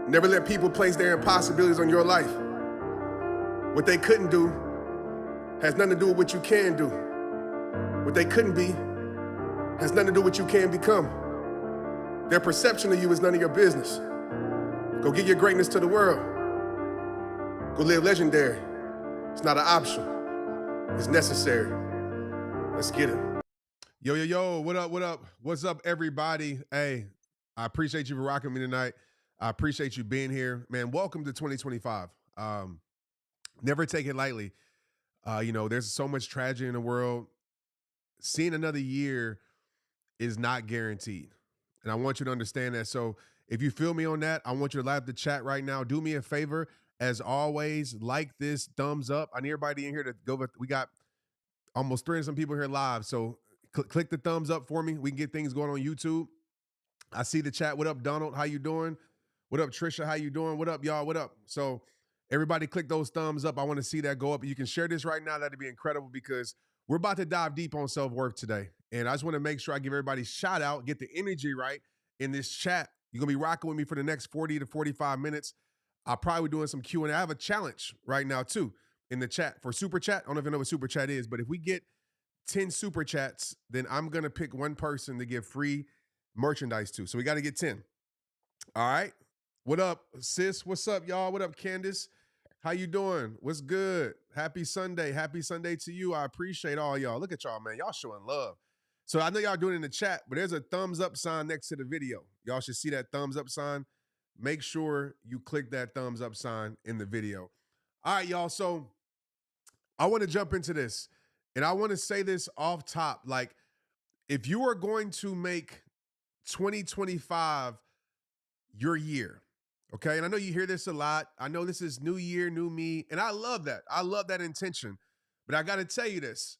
Never let people place their impossibilities on your life. What they couldn't do has nothing to do with what you can do. What they couldn't be has nothing to do with what you can become. Their perception of you is none of your business. Go give your greatness to the world. Go live legendary. It's not an option. It's necessary. Let's get it. Yo, what up, what up? What's up, everybody? Hey, I appreciate you for rocking me tonight. I appreciate you being here. Man, welcome to 2025. Never take it lightly. There's so much tragedy in the world. Seeing another year is not guaranteed. And I want you to understand that. So if you feel me on that, I want you to live the chat right now. Do me a favor. As always, like this, thumbs up. I need everybody in here to go. We got almost 300 some people here live. So click the thumbs up for me. We can get things going on YouTube. I see the chat. What up, Donald? How you doing? What up, Trisha? How you doing? What up, y'all? What up? So everybody click those thumbs up. I want to see that go up. You can share this right now. That'd be incredible because we're about to dive deep on self-worth today. And I just want to make sure I give everybody a shout out, get the energy right in this chat. You're going to be rocking with me for the next 40 to 45 minutes. I'll probably be doing some Q&A. I have a challenge right now, too, in the chat for Super Chat. I don't even know what Super Chat is, but if we get 10 Super Chats, then I'm going to pick one person to give free merchandise to. So we got to get 10. All right. What up, sis? What's up, y'all? What up, Candace? How you doing? What's good? Happy Sunday. Happy Sunday to you. I appreciate all y'all. Look at y'all, man. Y'all showing love. So I know y'all doing it in the chat, but there's a thumbs up sign next to the video. Y'all should see that thumbs up sign. Make sure you click that thumbs up sign in the video. All right, y'all. So I want to jump into this, and I want to say this off top. Like, if you are going to make 2025 your year, okay? And I know you hear this a lot. I know this is new year, new me, and I love that. I love that intention. But I got to tell you this.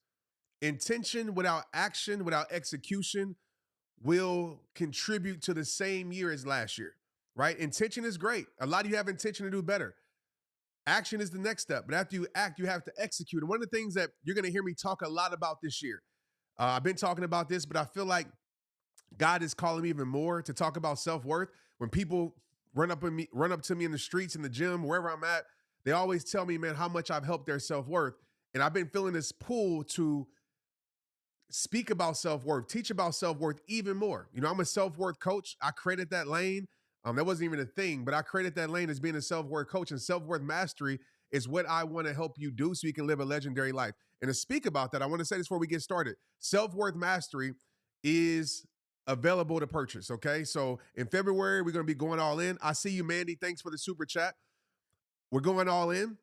Intention without action, without execution, will contribute to the same year as last year, right? Intention is great. A lot of you have intention to do better. Action is the next step. But after you act, you have to execute. And one of the things that you're going to hear me talk a lot about this year, I've been talking about this, but I feel like God is calling me even more to talk about self-worth. When people run up to me in the streets, in the gym, wherever I'm at, they always tell me, man, how much I've helped their self-worth. And I've been feeling this pull to speak about self-worth, teach about self-worth even more. You know, I'm a self-worth coach. I created that lane. That wasn't even a thing, but I created that lane as being a self-worth coach, and self-worth mastery is what I want to help you do so you can live a legendary life. And to speak about that, I want to say this before we get started. Self-worth mastery is available to purchase, okay? So in February, we're going to be going all in. I see you, Mandy. Thanks for the super chat. We're going all in.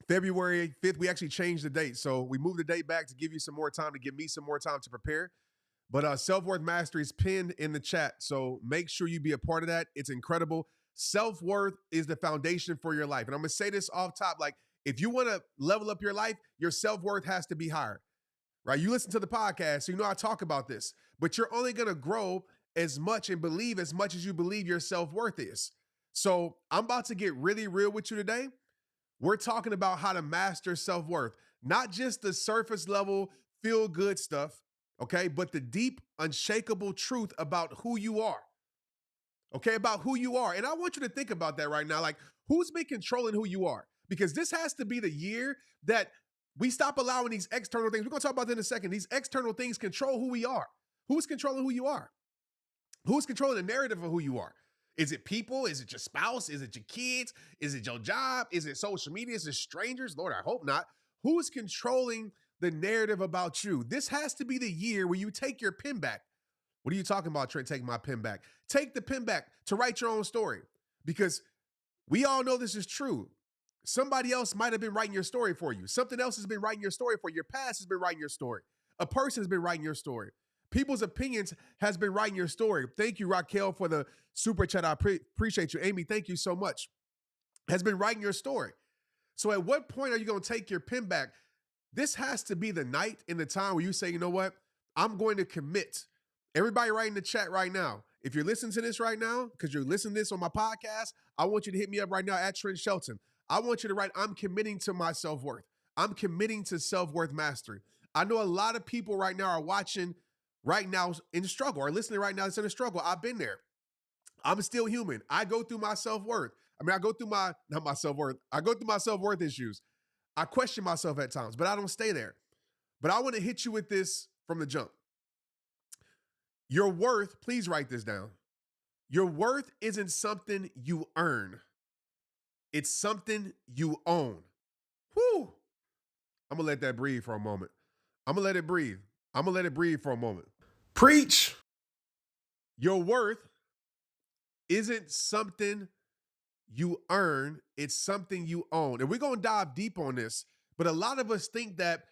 February 5th, we actually changed the date. So we moved the date back to give you some more time, to give me some more time to prepare. But self-worth mastery is pinned in the chat. So make sure you be a part of that. It's incredible. Self-worth is the foundation for your life. And I'm going to say this off top. Like, if you want to level up your life, your self-worth has to be higher, right? You listen to the podcast, so you know I talk about this. But you're only going to grow as much and believe as much as you believe your self-worth is. So I'm about to get really real with you today. We're talking about how to master self-worth, not just the surface level feel-good stuff, okay, but the deep, unshakable truth about who you are, okay, about who you are. And I want you to think about that right now. Like, who's been controlling who you are? Because this has to be the year that we stop allowing these external things. We're going to talk about that in a second. These external things control who we are. Who's controlling who you are? Who's controlling the narrative of who you are? Is it people? Is it your spouse? Is it your kids? Is it your job? Is it social media? Is it strangers? Lord, I hope not. Who's controlling the narrative about you? This has to be the year where you take your pen back. What are you talking about, Trent? Taking my pen back. Take the pen back to write your own story, because we all know this is true. Somebody else might have been writing your story for you. Something else has been writing your story for you. Your past has been writing your story. A person has been writing your story. People's opinions has been writing your story. Thank you, Raquel, for the super chat. I appreciate you. Amy, thank you so much. Has been writing your story. So at what point are you going to take your pen back? This has to be the night and the time where you say, you know what? I'm going to commit. Everybody right in the chat right now, if you're listening to this right now, because you're listening to this on my podcast, I want you to hit me up right now at TrentShelton. I want you to write, I'm committing to my self-worth. I'm committing to self-worth mastery. I know a lot of people right now are watching right now in struggle, or listening right now that's in a struggle. I've been there. I'm still human. I go through my self-worth. I mean, I go through my, not my self-worth. I go through my self-worth issues. I question myself at times, but I don't stay there. But I want to hit you with this from the jump. Your worth, please write this down. Your worth isn't something you earn. It's something you own. Whew. I'm going to let that breathe for a moment. I'm going to let it breathe. I'm going to let it breathe for a moment. Preach. Your worth isn't something you earn. It's something you own. And we're going to dive deep on this. But a lot of us think that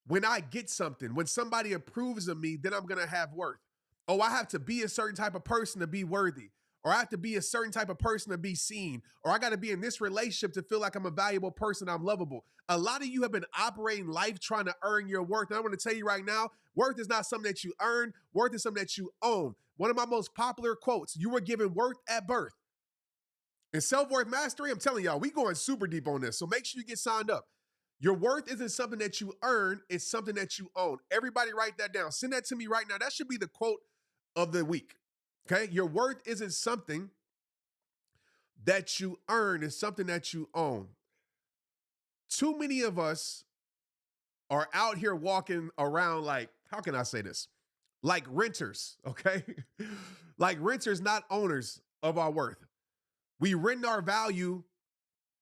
when I get something, when somebody approves of me, then I'm going to have worth. Oh, I have to be a certain type of person to be worthy. Or I have to be a certain type of person to be seen. Or I got to be in this relationship to feel like I'm a valuable person, I'm lovable. A lot of you have been operating life trying to earn your worth. And I want to tell you right now, worth is not something that you earn. Worth is something that you own. One of my most popular quotes, you were given worth at birth. In self-worth mastery, I'm telling y'all, we going super deep on this. So make sure you get signed up. Your worth isn't something that you earn. It's something that you own. Everybody write that down. Send that to me right now. That should be the quote of the week. Okay? Your worth isn't something that you earn. It's something that you own. Too many of us are out here walking around like, how can I say this? Like renters, okay? Like renters, not owners of our worth. We rent our value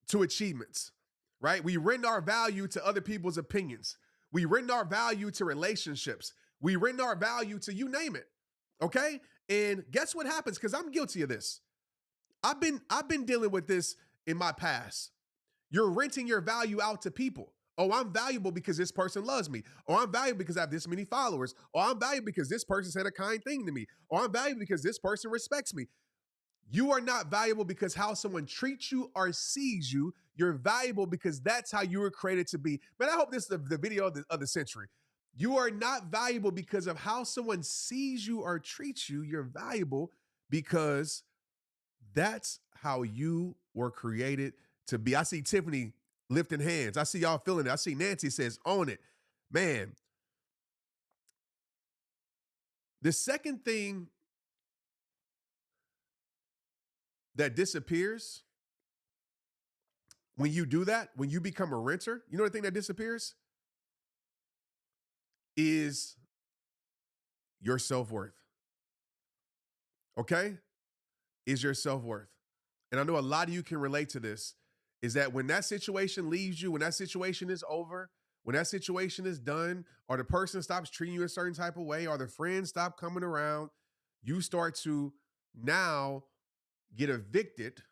to achievements, right? We rent our value to other people's opinions. We rent our value to relationships. We rent our value to you name it, okay? And guess what happens? Because I'm guilty of this. I've been dealing with this in my past. You're renting your value out to people. Oh, I'm valuable because this person loves me. Or I'm valuable because I have this many followers. Or I'm valuable because this person said a kind thing to me. Or I'm valuable because this person respects me. You are not valuable because how someone treats you or sees you. You're valuable because that's how you were created to be. Man, I hope this is the video of the century. You are not valuable because of how someone sees you or treats you. You're valuable because that's how you were created to be. I see Tiffany lifting hands. I see y'all feeling it. I see Nancy says, own it. Man, the second thing that disappears when you do that, when you become a renter, you know the thing that disappears is your self-worth. Okay? Is your self-worth. And I know a lot of you can relate to this, is that when that situation leaves you, when that situation is over, when that situation is done, or the person stops treating you a certain type of way, or the friends stop coming around, you start to now get evicted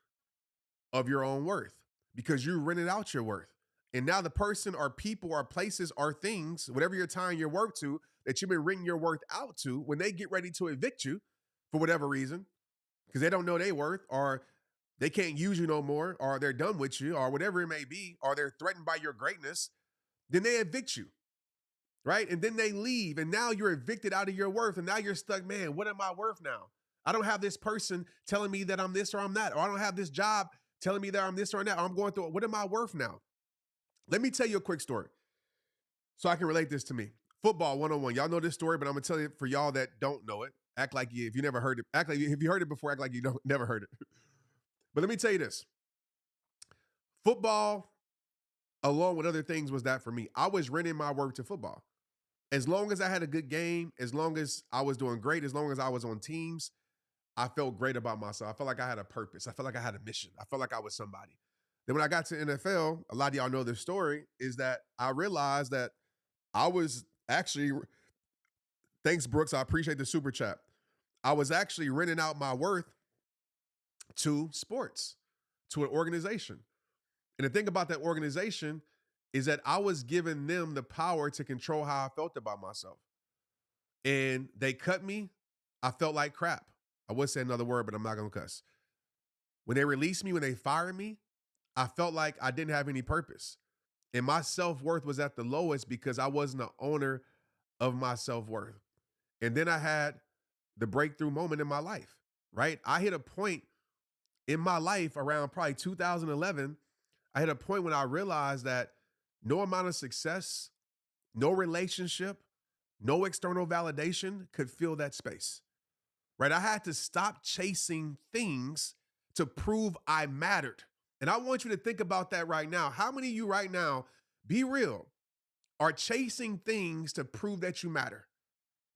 of your own worth because you rented out your worth. And now the person or people or places or things, whatever you're tying your worth to, that you've been renting your worth out to, when they get ready to evict you for whatever reason, because they don't know their worth, or they can't use you no more, or they're done with you, or whatever it may be, or they're threatened by your greatness, then they evict you, right? And then they leave, and now you're evicted out of your worth, and now you're stuck, man, what am I worth now? I don't have this person telling me that I'm this or I'm that, or I don't have this job telling me that I'm this or that, or I'm going through, what am I worth now? Let me tell you a quick story so I can relate this to me. Football 101. Y'all know this story, but I'm going to tell you for y'all that don't know it. Act like you, if you never heard it, act like if you heard it before, act like you don't never heard it. But let me tell you this. Football, along with other things, was that for me. I was renting my worth to football. As long as I had a good game, as long as I was doing great, as long as I was on teams, I felt great about myself. I felt like I had a purpose. I felt like I had a mission. I felt like I was somebody. Then when I got to NFL, a lot of y'all know this story, is that I realized that I was actually, thanks Brooks, I appreciate the super chat. I was actually renting out my worth to sports, to an organization. And the thing about that organization is that I was giving them the power to control how I felt about myself. And they cut me. I felt like crap. I would say another word, but I'm not going to cuss. When they released me, when they fired me, I felt like I didn't have any purpose. And my self-worth was at the lowest because I wasn't the owner of my self-worth. And then I had the breakthrough moment in my life, right? I hit a point in my life around probably 2011. I hit a point when I realized that no amount of success, no relationship, no external validation could fill that space. right? I had to stop chasing things to prove I mattered. And I want you to think about that right now. How many of you right now, be real, are chasing things to prove that you matter,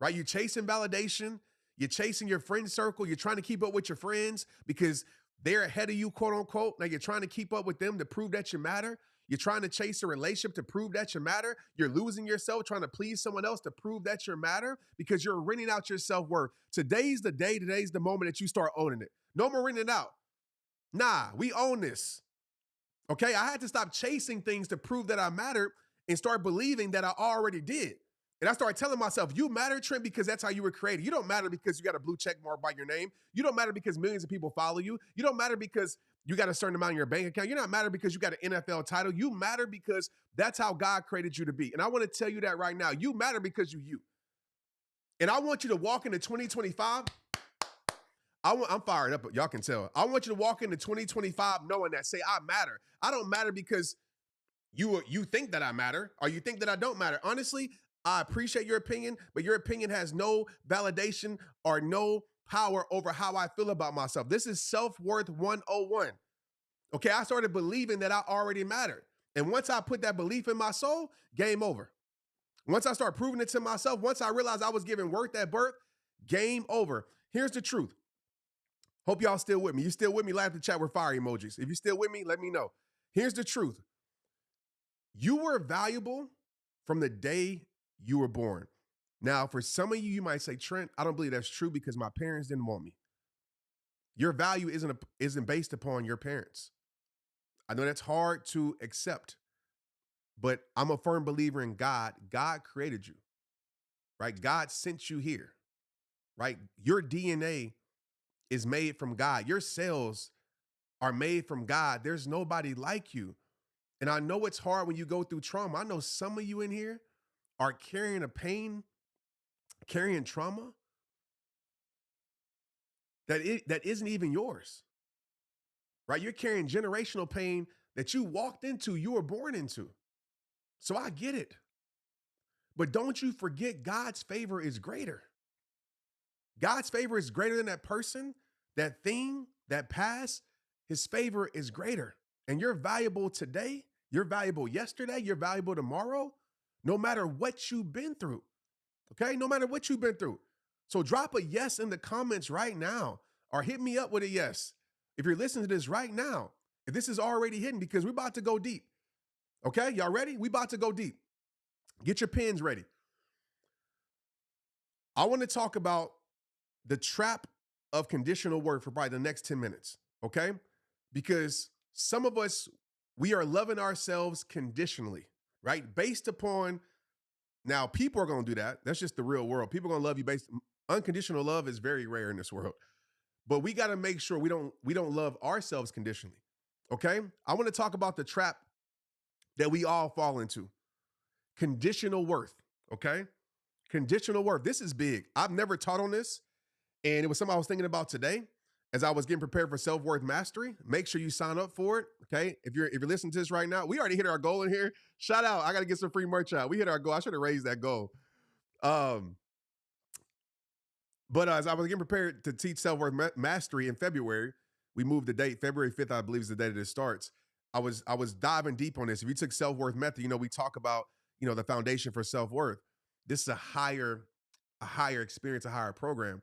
right? You're chasing validation. You're chasing your friend circle. You're trying to keep up with your friends because they're ahead of you, quote unquote. Now you're trying to keep up with them to prove that you matter. You're trying to chase a relationship to prove that you matter. You're losing yourself trying to please someone else to prove that you matter because you're renting out your self-worth. Today's the day. Today's the moment that you start owning it. No more renting it out. Nah, we own this. Okay, I had to stop chasing things to prove that I mattered and start believing that I already did. And I started telling myself, you matter, Trent, because that's how you were created. You don't matter because you got a blue check mark by your name. You don't matter because millions of people follow you. You don't matter because you got a certain amount in your bank account. You're not matter because you got an NFL title. You matter because that's how God created you to be. And I want to tell you that right now. You matter because you. And I want you to walk into 2025. I'm fired up. Y'all can tell. I want you to walk into 2025 knowing that. Say, I matter. I don't matter because you think that I matter or you think that I don't matter. Honestly, I appreciate your opinion, but your opinion has no validation or no power over how I feel about myself. This is self-worth 101. Okay, I started believing that I already mattered. And once I put that belief in my soul, game over. Once I start proving it to myself, once I realized I was given worth at birth, game over. Here's the truth. Hope y'all still with me. You still with me? Laugh in the chat with fire emojis. If you're still with me, let me know. Here's the truth. You were valuable from the day you were born. Now, for some of you, you might say, Trent, I don't believe that's true because my parents didn't want me. Your value isn't based upon your parents. I know that's hard to accept, but I'm a firm believer in God. God created you, right? God sent you here, right? Your DNA is made from God. Your cells are made from God. There's nobody like you. And I know it's hard when you go through trauma. I know some of you in here are carrying a pain, carrying trauma that isn't even yours, right? You're carrying generational pain that you walked into, you were born into. So I get it. But don't you forget God's favor is greater. God's favor is greater than that person, that thing, that past. His favor is greater. And you're valuable today. You're valuable yesterday. You're valuable tomorrow, no matter what you've been through. Okay? No matter what you've been through. So drop a yes in the comments right now or hit me up with a yes. If you're listening to this right now, if this is already hidden, because we're about to go deep. Okay? Y'all ready? We about to go deep. Get your pens ready. I want to talk about the trap of conditional worth for probably the next 10 minutes. Okay? Because some of us, we are loving ourselves conditionally, right? Based upon, now people are going to do that. That's just the real world. People are going to love you based, unconditional love is very rare in this world. But we got to make sure we don't love ourselves conditionally. Okay? I want to talk about the trap that we all fall into. Conditional worth, okay? Conditional worth. This is big. I've never taught on this, and it was something I was thinking about today as I was getting prepared for self-worth mastery. Make sure you sign up for it, okay? If you're listening to this right now, we already hit our goal in here. Shout out. I got to get some free merch out. We hit our goal. I should have raised that goal. But as I was getting prepared to teach self-worth mastery in February, we moved the date. February 5th, I believe, is the day that it starts. I was diving deep on this. If you took self-worth method, we talk about, the foundation for self-worth. This is a higher experience, a higher program.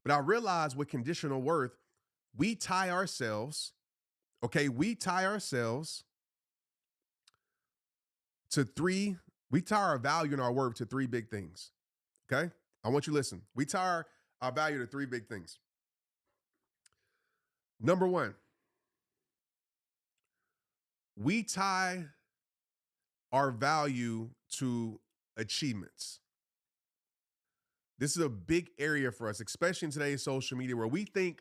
But I realized with conditional worth, we tie ourselves to we tie our value and our worth to three big things. Okay? I want you to listen. We tie our value to three big things. Number one, we tie our value to achievements. This is a big area for us, especially in today's social media, where we think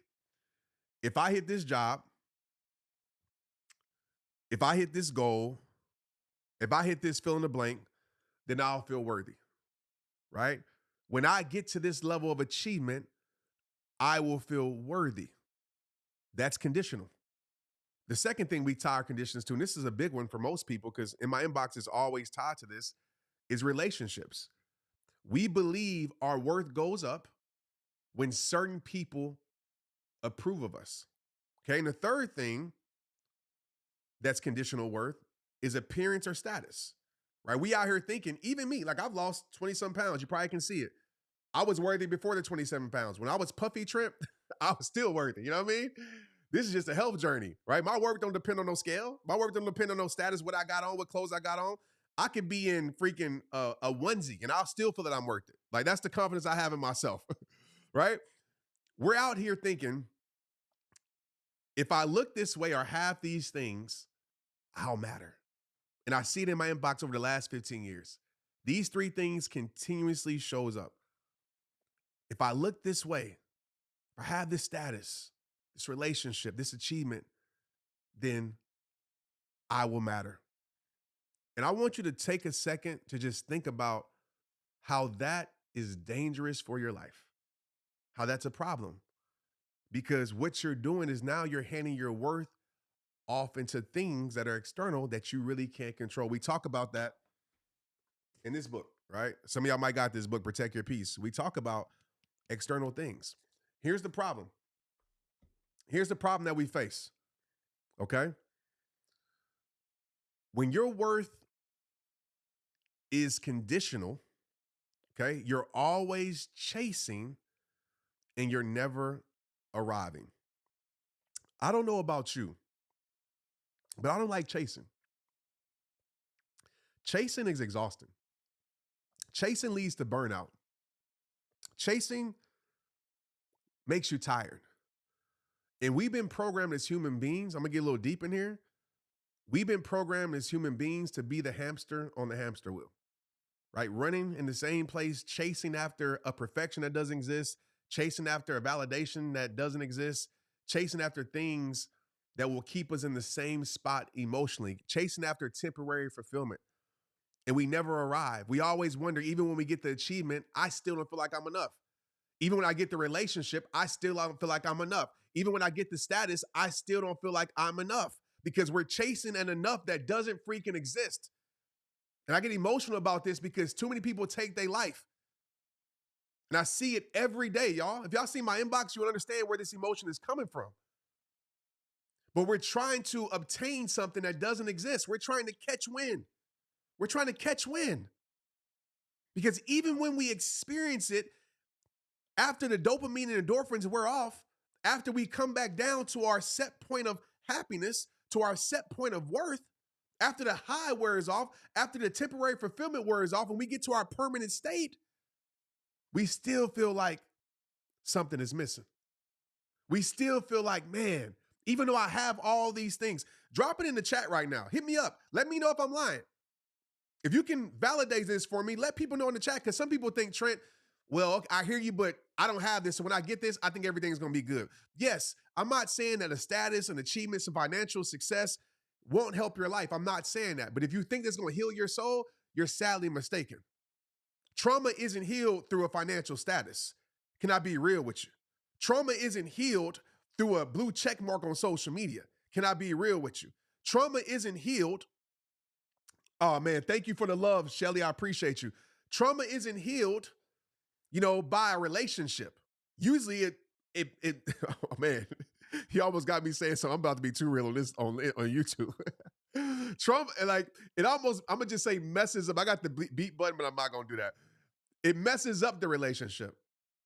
if I hit this job, if I hit this goal, if I hit this fill in the blank, then I'll feel worthy, right? When I get to this level of achievement, I will feel worthy. That's conditional. The second thing we tie our conditions to, and this is a big one for most people because in my inbox is always tied to this, is relationships. We believe our worth goes up when certain people approve of us. Okay. And the third thing that's conditional worth is appearance or status, right? We out here thinking, even me, like I've lost 20 some pounds. You probably can see it. I was worthy before the 27 pounds. When I was puffy Trent, I was still worthy. You know what I mean? This is just a health journey, right? My work don't depend on no scale. My work don't depend on no status, what I got on, what clothes I got on. I could be in freaking a onesie and I'll still feel that I'm worth it. Like that's the confidence I have in myself, right? We're out here thinking, if I look this way or have these things, I'll matter. And I see it in my inbox over the last 15 years. These three things continuously shows up. If I look this way, if I have this status, this relationship, this achievement, then I will matter. And I want you to take a second to just think about how that is dangerous for your life, how that's a problem. Because what you're doing is now you're handing your worth off into things that are external that you really can't control. We talk about that in this book, right? Some of y'all might got this book, Protect Your Peace. We talk about external things. Here's the problem. Here's the problem that we face, okay? When your worth is conditional, okay, you're always chasing and you're never arriving. I don't know about you, but I don't like chasing. Chasing is exhausting. Chasing leads to burnout. Chasing makes you tired. And we've been programmed as human beings. I'm gonna get a little deep in here. We've been programmed as human beings to be the hamster on the hamster wheel, right? Running in the same place, chasing after a perfection that doesn't exist, chasing after a validation that doesn't exist, chasing after things that will keep us in the same spot emotionally, chasing after temporary fulfillment. And we never arrive. We always wonder, even when we get the achievement, I still don't feel like I'm enough. Even when I get the relationship, I still don't feel like I'm enough. Even when I get the status, I still don't feel like I'm enough because we're chasing an enough that doesn't freaking exist. And I get emotional about this because too many people take their life. And I see it every day, y'all. If y'all see my inbox, you'll understand where this emotion is coming from. But we're trying to obtain something that doesn't exist. We're trying to catch wind. We're trying to catch wind. Because even when we experience it, after the dopamine and endorphins wear off, after we come back down to our set point of happiness, to our set point of worth, after the high wears off, after the temporary fulfillment wears off, and we get to our permanent state, we still feel like something is missing. We still feel like, man, even though I have all these things, drop it in the chat right now. Hit me up. Let me know if I'm lying. If you can validate this for me, let people know in the chat, because some people think, Trent, well, I hear you, but I don't have this. So when I get this, I think everything's going to be good. Yes, I'm not saying that a status, an achievement, some financial success won't help your life. I'm not saying that. But if you think that's going to heal your soul, you're sadly mistaken. Trauma isn't healed through a financial status. Can I be real with you? Trauma isn't healed through a blue check mark on social media. Can I be real with you? Trauma isn't healed. Oh man, thank you for the love, Shelly. I appreciate you. Trauma isn't healed, by a relationship. Usually it oh man, he almost got me saying something. I'm about to be too real on this on YouTube. Trauma, like it almost, I'm gonna just say messes up. I got the beat button, but I'm not gonna do that. It messes up the relationship,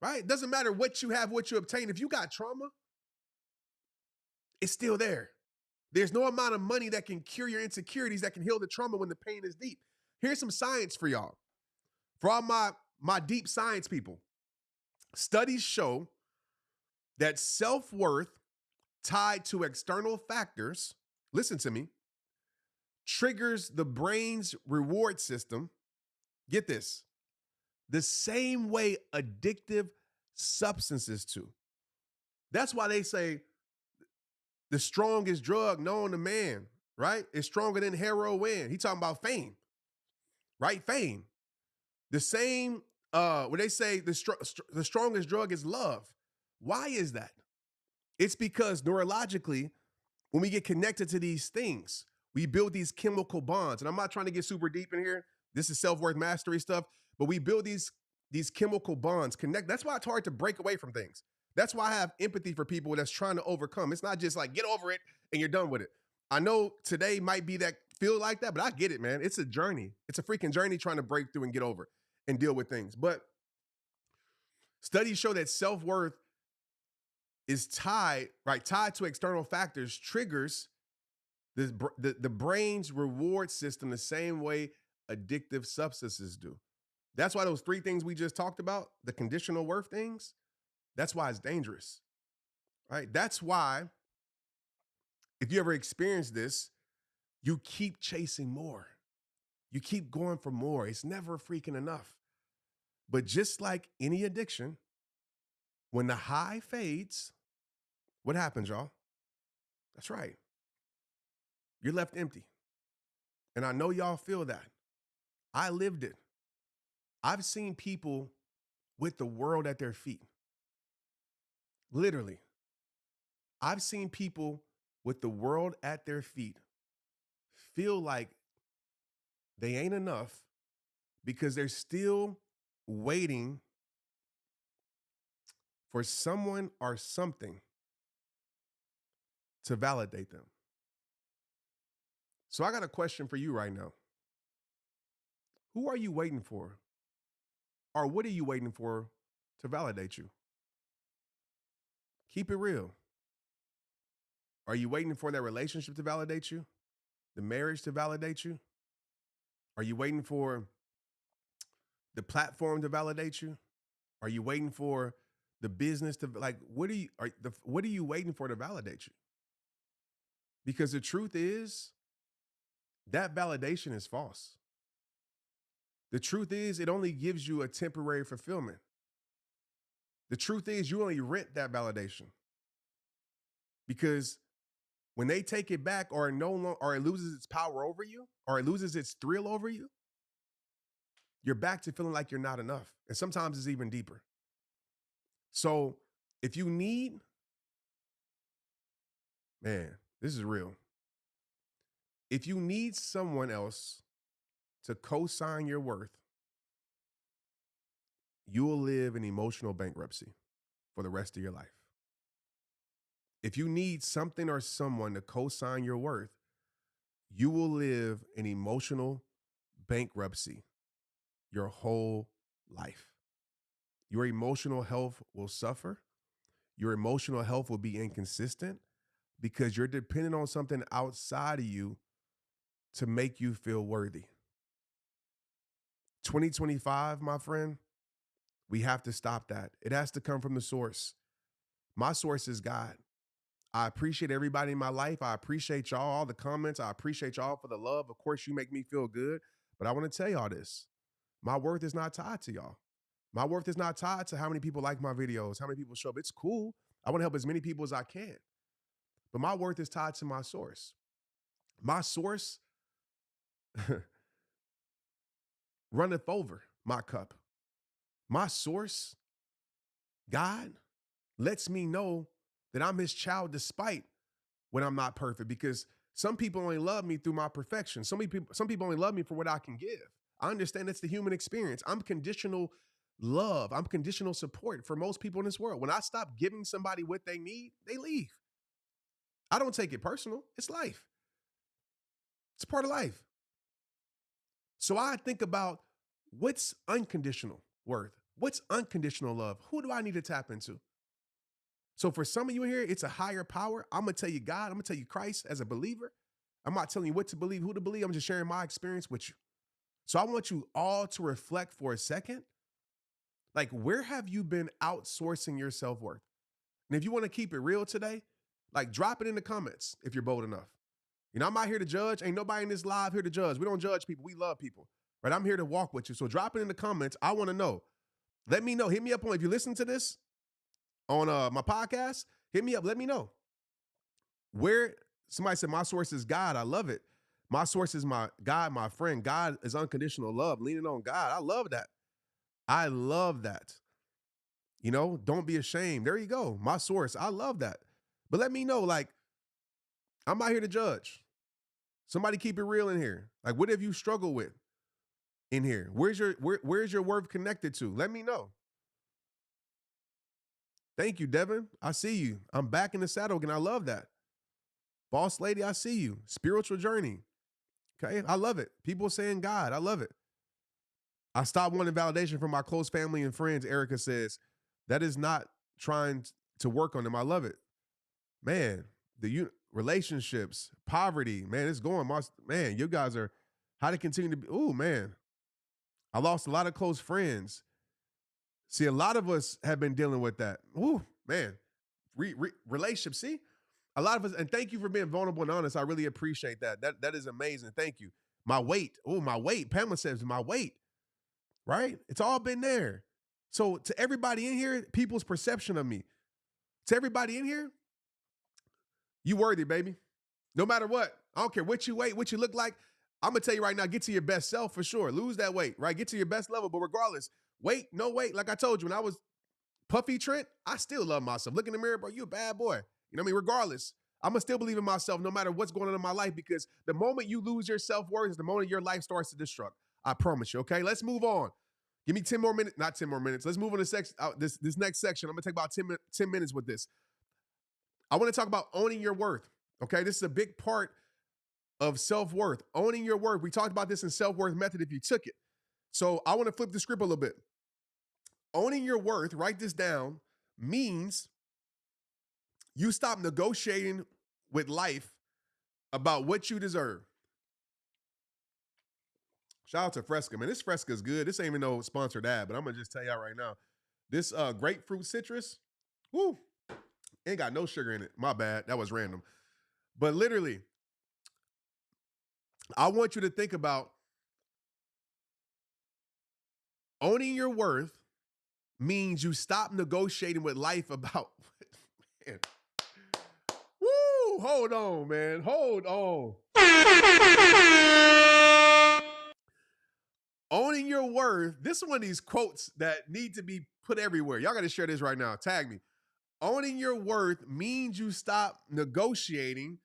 right? It doesn't matter what you have, what you obtain. If you got trauma, it's still there. There's no amount of money that can cure your insecurities, that can heal the trauma when the pain is deep. Here's some science for y'all. For all my deep science people, studies show that self-worth tied to external factors, listen to me, triggers the brain's reward system. Get this, the same way addictive substances do. That's why they say the strongest drug known to man, right, is stronger than heroin. He talking about fame, right? Fame. The same, when they say the strongest drug is love. Why is that? It's because neurologically, when we get connected to these things, we build these chemical bonds. And I'm not trying to get super deep in here. This is self-worth mastery stuff, but we build these these chemical bonds connect. That's why it's hard to break away from things. That's why I have empathy for people that's trying to overcome. It's not just like get over it and you're done with it. I know today might be that feel like that, but I get it, man. It's a journey. It's a freaking journey trying to break through and get over and deal with things. But studies show that self-worth is tied to external factors, triggers the brain's reward system the same way addictive substances do. That's why those three things we just talked about, the conditional worth things, that's why it's dangerous, right? That's why if you ever experience this, you keep chasing more. You keep going for more. It's never freaking enough. But just like any addiction, when the high fades, what happens, y'all? That's right. You're left empty. And I know y'all feel that. I lived it. I've seen people with the world at their feet. Literally. I've seen people with the world at their feet feel like they ain't enough because they're still waiting for someone or something to validate them. So I got a question for you right now. Who are you waiting for? Or what are you waiting for to validate you? Keep it real. Are you waiting for that relationship to validate you? The marriage to validate you? Are you waiting for the platform to validate you? Are you waiting for the business to what are you waiting for to validate you? Because the truth is that validation is false. The truth is it only gives you a temporary fulfillment. The truth is you only rent that validation. Because when they take it back or it loses its power over you or it loses its thrill over you, you're back to feeling like you're not enough. And sometimes it's even deeper. So if you need, man, this is real. If you need someone else to co-sign your worth, you will live in emotional bankruptcy for the rest of your life. If you need something or someone to co-sign your worth, you will live in emotional bankruptcy your whole life. Your emotional health will suffer. Your emotional health will be inconsistent because you're dependent on something outside of you to make you feel worthy. 2025, my friend, we have to stop that. It has to come from the source. My source is God. I appreciate everybody in my life. I appreciate y'all, all the comments. I appreciate y'all for the love. Of course, you make me feel good. But I want to tell y'all this. My worth is not tied to y'all. My worth is not tied to how many people like my videos, how many people show up. It's cool. I want to help as many people as I can. But my worth is tied to my source. My source runneth over my cup. My source, God, lets me know that I'm his child despite when I'm not perfect, because some people only love me through my perfection. Some people only love me for what I can give. I understand that's the human experience. I'm conditional love. I'm conditional support for most people in this world. When I stop giving somebody what they need, they leave. I don't take it personal. It's life. It's part of life. So I think about what's unconditional worth? What's unconditional love? Who do I need to tap into? So for some of you in here, it's a higher power. I'm going to tell you God. I'm going to tell you Christ as a believer. I'm not telling you what to believe, who to believe. I'm just sharing my experience with you. So I want you all to reflect for a second. Like, where have you been outsourcing your self-worth? And if you want to keep it real today, like drop it in the comments if you're bold enough. You know, I'm not here to judge. Ain't nobody in this live here to judge. We don't judge people. We love people. Right? I'm here to walk with you. So drop it in the comments. I want to know. Let me know. Hit me up on, if you listen to this on my podcast, hit me up. Let me know. Where somebody said my source is God. I love it. My source is my God, my friend. God is unconditional love, leaning on God. I love that. I love that. You know, don't be ashamed. There you go. My source. I love that. But let me know, like, I'm not here to judge. Somebody keep it real in here. Like, what have you struggled with? in here? Where's your worth connected to? Let me know. Thank you, Devin. I see you. I'm back in the saddle again. I love that. Boss lady, I see you. Spiritual journey. Okay. I love it. People saying God. I love it. I stopped wanting validation from my close family and friends. Erica says, that is not trying to work on them. I love it. Man, relationships, poverty, man, it's going. Man, you guys are how to continue to be. Oh, man. I lost a lot of close friends. See, a lot of us have been dealing with that. Ooh, man. Relationships. See, a lot of us, and thank you for being vulnerable and honest. I really appreciate that. That is amazing. Thank you. My weight. Oh, my weight. Pamela says my weight. Right? It's all been there. So to everybody in here, people's perception of me. To everybody in here, you worthy, baby. No matter what. I don't care what you weigh, what you look like. I'm going to tell you right now, get to your best self for sure. Lose that weight, right? Get to your best level. But regardless, weight, no weight. Like I told you, when I was puffy Trent, I still love myself. Look in the mirror, bro, you a bad boy. You know what I mean? Regardless, I'm going to still believe in myself no matter what's going on in my life, because the moment you lose your self-worth is the moment your life starts to destruct. I promise you, okay? Let's move on. Give me 10 more minutes. Not 10 more minutes. Let's move on to this next section. I'm going to take about 10 minutes with this. I want to talk about owning your worth, okay? This is a big part of self-worth. Owning your worth. We talked about this in self-worth method if you took it. So I want to flip the script a little bit. Owning your worth, write this down, means you stop negotiating with life about what you deserve. Shout out to Fresca, man. This Fresca is good. This ain't even no sponsored ad, but I'm going to just tell y'all right now. This grapefruit citrus, woo, ain't got no sugar in it. My bad. That was random. But literally, I want you to think about owning your worth means you stop negotiating with life about, man. Woo, hold on, man. Hold on. Owning your worth. This is one of these quotes that need to be put everywhere. Y'all got to share this right now. Tag me. Owning your worth means you stop negotiating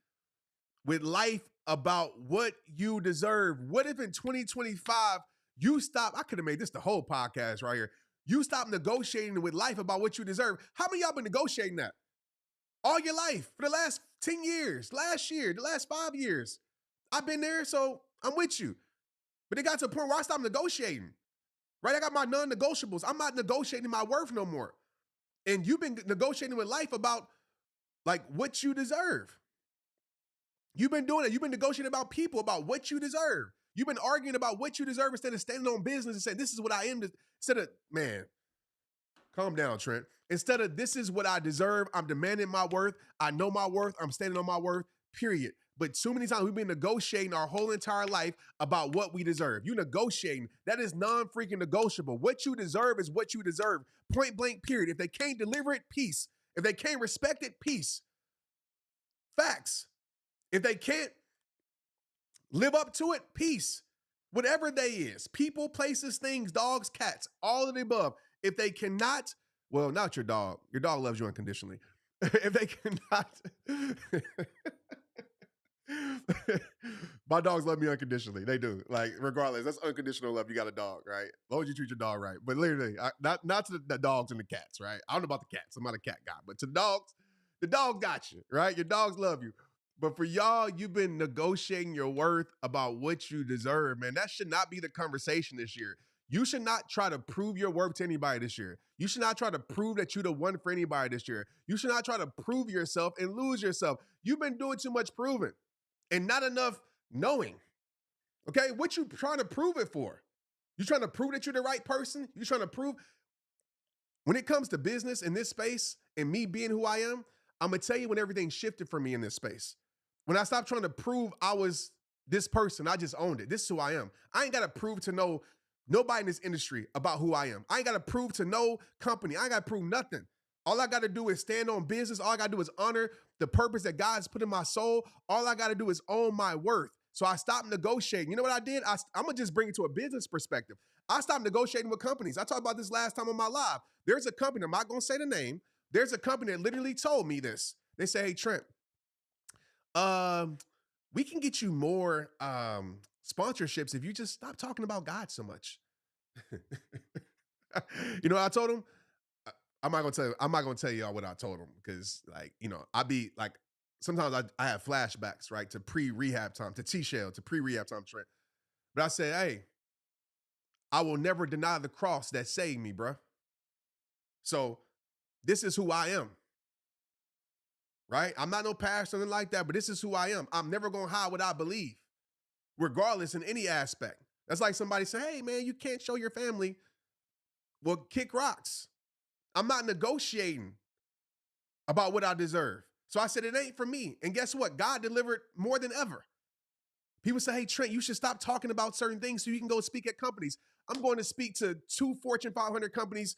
with life about what you deserve. What if in 2025 you stop? I could have made this the whole podcast right here. You stop negotiating with life about what you deserve. How many of y'all been negotiating that all your life for the last 10 years, last year, the last 5 years? I've been there, so I'm with you. But it got to a point where I stopped negotiating, right? I got my non-negotiables. I'm not negotiating my worth no more. And you've been negotiating with life about like what you deserve. You've been doing it. You've been negotiating about people, about what you deserve. You've been arguing about what you deserve instead of standing on business and saying, this is what I am. Instead of, man, calm down, Trent. Instead of, this is what I deserve. I'm demanding my worth. I know my worth. I'm standing on my worth, period. But too many times we've been negotiating our whole entire life about what we deserve. You negotiating, that is non-freaking negotiable. What you deserve is what you deserve. Point blank, period. If they can't deliver it, peace. If they can't respect it, peace. Facts. If they can't live up to it, peace. Whatever they is. People, places, things, dogs, cats, all of the above. If they cannot, well, not your dog. Your dog loves you unconditionally. If they cannot... My dogs love me unconditionally. They do. Like, regardless, that's unconditional love. You got a dog, right? As long as you treat your dog right. But literally, not to the dogs and the cats, right? I don't know about the cats. I'm not a cat guy. But to the dogs got you, right? Your dogs love you. But for y'all, you've been negotiating your worth about what you deserve, man. That should not be the conversation this year. You should not try to prove your worth to anybody this year. You should not try to prove that you're the one for anybody this year. You should not try to prove yourself and lose yourself. You've been doing too much proving and not enough knowing. Okay, what you trying to prove it for? You trying to prove that you're the right person? You trying to prove? When it comes to business in this space and me being who I am, I'm going to tell you when everything shifted for me in this space. When I stopped trying to prove I was this person, I just owned it. This is who I am. I ain't got to prove to know nobody in this industry about who I am. I ain't got to prove to no company. I ain't got to prove nothing. All I got to do is stand on business. All I got to do is honor the purpose that God's put in my soul. All I got to do is own my worth. So I stopped negotiating. You know what I did? I'm going to just bring it to a business perspective. I stopped negotiating with companies. I talked about this last time on my live. There's a company, I'm not going to say the name. There's a company that literally told me this. They say, hey, Trent, we can get you more sponsorships if you just stop talking about God so much. You know what I told him? I'm not gonna tell you. I'm not gonna tell y'all what I told him because, like, I be like, sometimes I have flashbacks, right, to pre-rehab time, to T-Shell, to pre-rehab time, Trent. But I said, hey, I will never deny the cross that saved me, bruh. So this is who I am, right? I'm not no pastor, nothing like that, but this is who I am. I'm never gonna hide what I believe, regardless in any aspect. That's like somebody say, hey, man, you can't show your family. Well, kick rocks. I'm not negotiating about what I deserve. So I said, it ain't for me. And guess what? God delivered more than ever. People say, hey, Trent, you should stop talking about certain things so you can go speak at companies. I'm going to speak to 2 Fortune 500 companies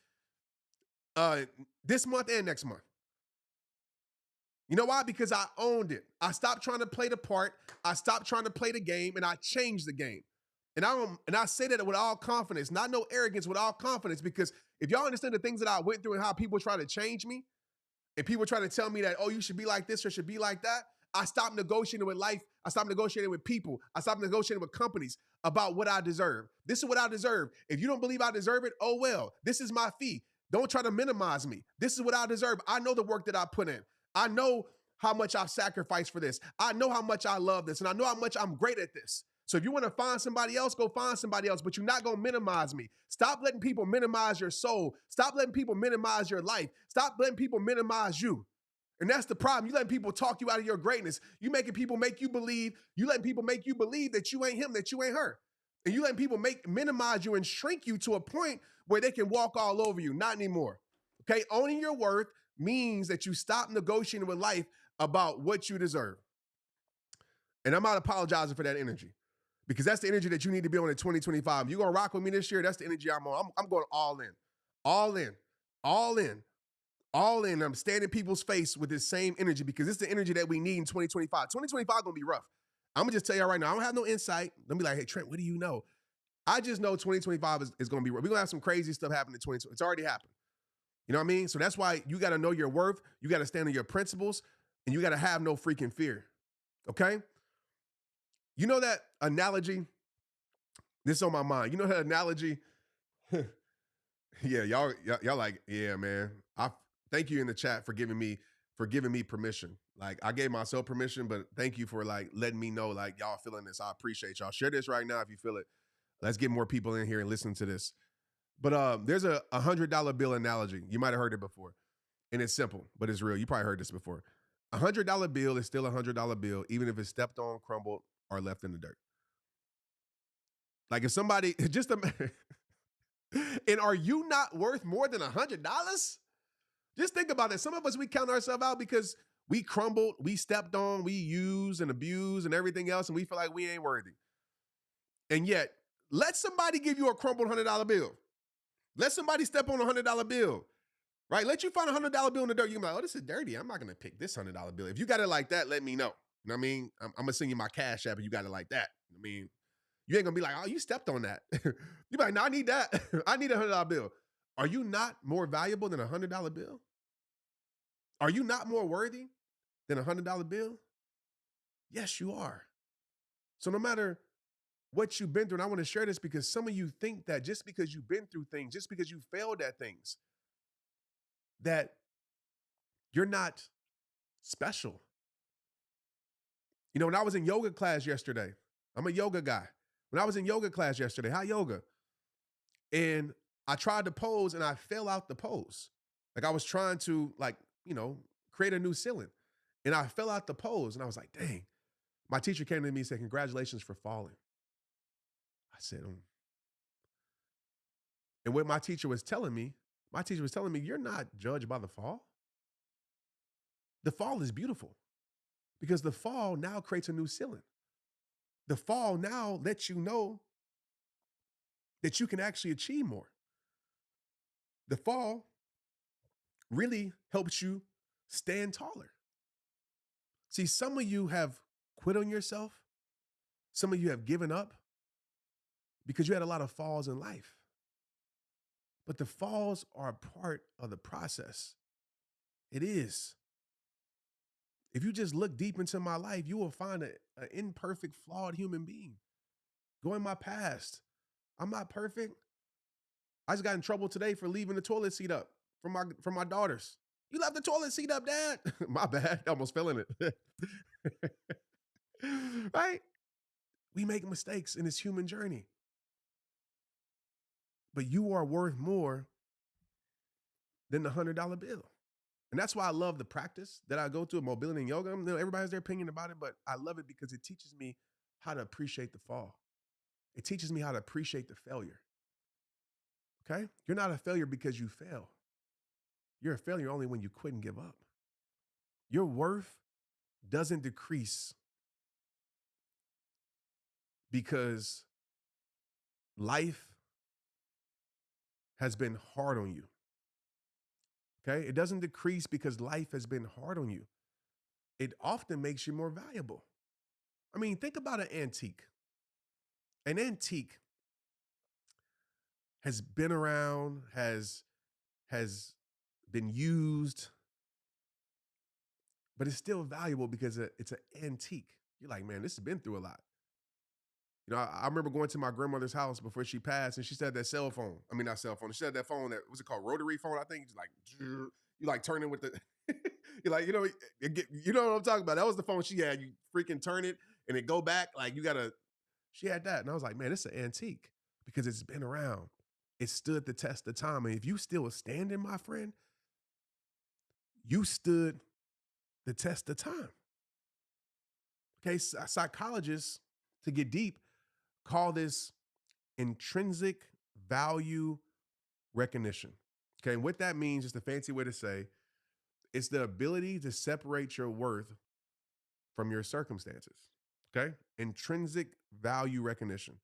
this month and next month. You know why? Because I owned it. I stopped trying to play the part. I stopped trying to play the game, and I changed the game. And I say that with all confidence, not no arrogance, with all confidence, because if y'all understand the things that I went through and how people try to change me, and people try to tell me that, oh, you should be like this or should be like that, I stopped negotiating with life. I stopped negotiating with people. I stopped negotiating with companies about what I deserve. This is what I deserve. If you don't believe I deserve it, oh well. This is my fee. Don't try to minimize me. This is what I deserve. I know the work that I put in. I know how much I've sacrificed for this. I know how much I love this, and I know how much I'm great at this. So if you want to find somebody else, go find somebody else, but you're not going to minimize me. Stop letting people minimize your soul. Stop letting people minimize your life. Stop letting people minimize you. And that's the problem. You letting people talk you out of your greatness. You making people make you believe, you letting people make you believe that you ain't him, that you ain't her. And you letting people minimize you and shrink you to a point where they can walk all over you. Not anymore. Okay? Owning your worth means that you stop negotiating with life about what you deserve. And I'm not apologizing for that energy, because that's the energy that you need to be on in 2025. You're going to rock with me this year. That's the energy I'm on. I'm going all in, all in, all in, all in. I'm standing people's face with this same energy, because it's the energy that we need in 2025. 2025 going to be rough. I'm going to just tell y'all right now, I don't have no insight. Don't be like, hey, Trent, what do you know? I just know 2025 is going to be rough. We're going to have some crazy stuff happen in 2020. It's already happened. You know what I mean? So that's why you got to know your worth. You got to stand on your principles, and you got to have no freaking fear. Okay? You know that analogy? This is on my mind. You know that analogy? Yeah, y'all like, yeah, man. I thank you in the chat for giving me permission. Like, I gave myself permission, but thank you for like letting me know, like, y'all feeling this. I appreciate y'all. Share this right now if you feel it. Let's get more people in here and listen to this. But there's a $100 bill analogy. You might have heard it before. And it's simple, but it's real. You probably heard this before. $100 bill is still $100 bill, even if it's stepped on, crumbled, or left in the dirt. Like, if somebody just and are you not worth more than $100? Just think about it. Some of us, we count ourselves out because we crumbled, we stepped on, we used and abused and everything else, and we feel like we ain't worthy. And yet, let somebody give you a crumbled $100 bill. Let somebody step on a $100 bill, right? Let you find a $100 bill in the dirt. You're like, oh, this is dirty. I'm not going to pick this $100 bill. If you got it like that, let me know. You know what I mean? I'm going to send you my cash app if you got it like that. I mean, you ain't going to be like, oh, you stepped on that. You're like, no, I need that. I need a $100 bill. Are you not more valuable than a $100 bill? Are you not more worthy than a $100 bill? Yes, you are. So no matter what you've been through, and I want to share this because some of you think that just because you've been through things, just because you failed at things, that you're not special. You know, when I was in yoga class yesterday, I'm a yoga guy. When I was in yoga class yesterday, hot yoga, and I tried to pose and I fell out the pose. Like, I was trying to, like, create a new ceiling. And I fell out the pose, and I was like, dang. My teacher came to me and said, congratulations for falling. I said, And what my teacher was telling me, you're not judged by the fall. The fall is beautiful, because the fall now creates a new ceiling. The fall now lets you know that you can actually achieve more. The fall really helps you stand taller. See, some of you have quit on yourself. Some of you have given up because you had a lot of falls in life. But the falls are a part of the process. It is. If you just look deep into my life, you will find an imperfect, flawed human being. Go in my past. I'm not perfect. I just got in trouble today for leaving the toilet seat up for my daughters. You left the toilet seat up, Dad. My bad. I almost fell in it. Right? We make mistakes in this human journey. But you are worth more than the $100 bill. And that's why I love the practice that I go through, mobility and yoga. Everybody has their opinion about it, but I love it because it teaches me how to appreciate the fall. It teaches me how to appreciate the failure. Okay? You're not a failure because you fail. You're a failure only when you quit and give up. Your worth doesn't decrease because life has been hard on you. Okay? It doesn't decrease because life has been hard on you. It often makes you more valuable. I mean, think about an antique. An antique has been around, has been used, but it's still valuable because it's an antique. You're like, man, this has been through a lot. You know, I remember going to my grandmother's house before she passed, and she said that cell phone. I mean, not cell phone. She said that phone that was it called rotary phone? I think it's like you like turning with the. You're like, you know what I'm talking about. That was the phone she had. You freaking turn it and it go back. Like you gotta. She had that, and I was like, man, it's an antique because it's been around. It stood the test of time, and if you still standing, my friend, you stood the test of time. Okay, psychologists, to get deep, call this intrinsic value recognition. Okay, and what that means is the fancy way to say it's the ability to separate your worth from your circumstances. Okay, intrinsic value recognition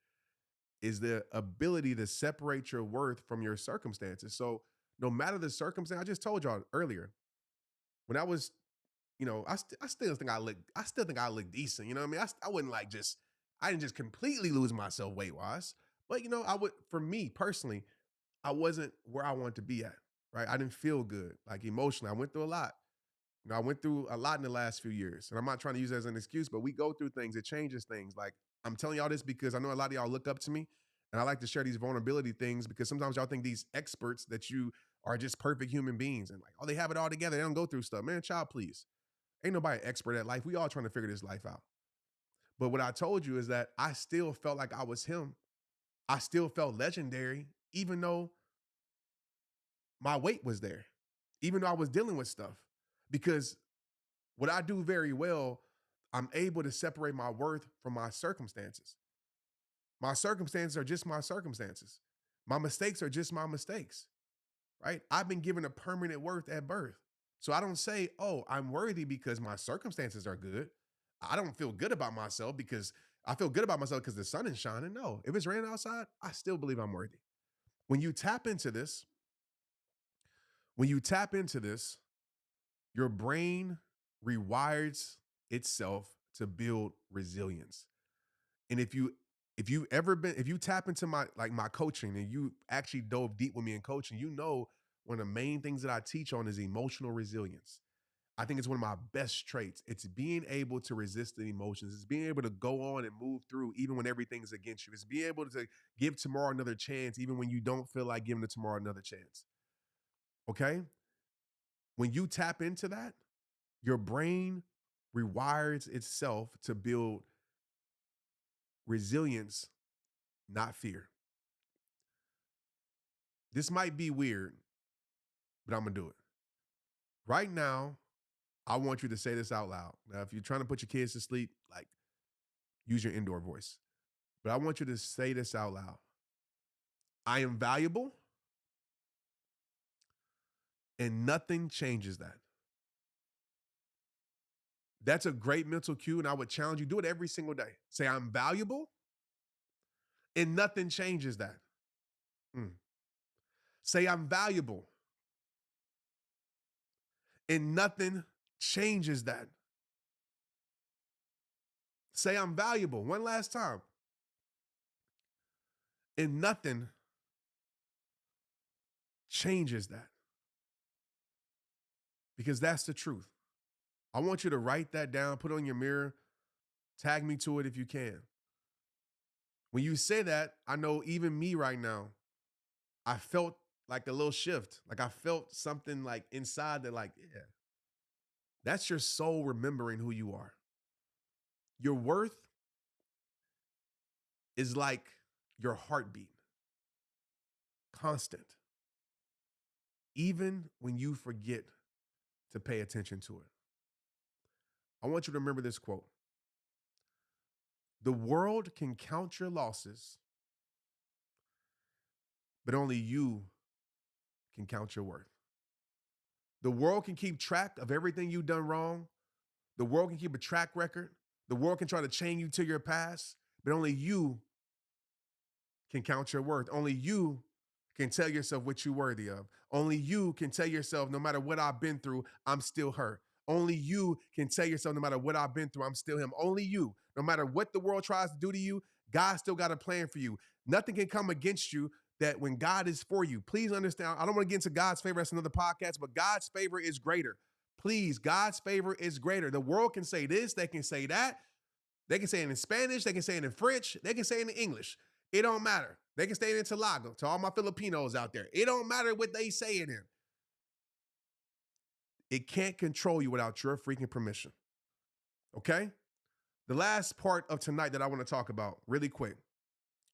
is the ability to separate your worth from your circumstances. So no matter the circumstance, I just told y'all earlier, when I was, I still think I look decent. You know what I mean? I wouldn't I didn't just completely lose myself weight wise, but I would, for me personally, I wasn't where I wanted to be at, right? I didn't feel good, like emotionally. I went through a lot. I went through a lot in the last few years, and I'm not trying to use it as an excuse, but we go through things. It changes things. Like I'm telling y'all this because I know a lot of y'all look up to me, and I like to share these vulnerability things because sometimes y'all think these experts that you are just perfect human beings and like, oh, they have it all together. They don't go through stuff. Man, child, please. Ain't nobody expert at life. We all trying to figure this life out. But what I told you is that I still felt like I was him. I still felt legendary, even though my weight was there, even though I was dealing with stuff. Because what I do very well, I'm able to separate my worth from my circumstances. My circumstances are just my circumstances. My mistakes are just my mistakes, right? I've been given a permanent worth at birth. So I don't say, oh, I'm worthy because my circumstances are good. I don't feel good about myself because I feel good about myself because the sun is shining. No, if it's raining outside, I still believe I'm worthy. When you tap into this, when you tap into this, your brain rewires itself to build resilience. And if you tap into my coaching and you actually dove deep with me in coaching, one of the main things that I teach on is emotional resilience. I think it's one of my best traits. It's being able to resist the emotions. It's being able to go on and move through even when everything's against you. It's being able to give tomorrow another chance even when you don't feel like giving tomorrow another chance. Okay? When you tap into that, your brain rewires itself to build resilience, not fear. This might be weird, but I'm going to do it. Right now, I want you to say this out loud. Now, if you're trying to put your kids to sleep, like use your indoor voice. But I want you to say this out loud. I am valuable and nothing changes that. That's a great mental cue, and I would challenge you, do it every single day. Say, I'm valuable and nothing changes that. Mm. Say, I'm valuable and nothing changes that. Say, I'm valuable one last time and nothing changes that. Because that's the truth. I want you to write that down, put it on your mirror, tag me to it if you can. When you say that, I know even me right now, I felt like a little shift. Like I felt something like inside that, like, yeah, that's your soul remembering who you are. Your worth is like your heartbeat, constant, even when you forget to pay attention to it. I want you to remember this quote: the world can count your losses, but only you can count your worth. The world can keep track of everything you've done wrong. The world can keep a track record. The world can try to chain you to your past, but only you can count your worth. Only you can tell yourself what you're worthy of. Only you can tell yourself, no matter what I've been through, I'm still her. Only you can tell yourself, no matter what I've been through, I'm still him. Only you, no matter what the world tries to do to you, God still got a plan for you. Nothing can come against you that when God is for you. Please understand, I don't want to get into God's favor. That's another podcast, but God's favor is greater. Please, God's favor is greater. The world can say this, they can say that. They can say it in Spanish, they can say it in French, they can say it in English. It don't matter. They can say it in Tagalog to all my Filipinos out there. It don't matter what they say it in. It can't control you without your freaking permission. Okay? The last part of tonight that I want to talk about really quick,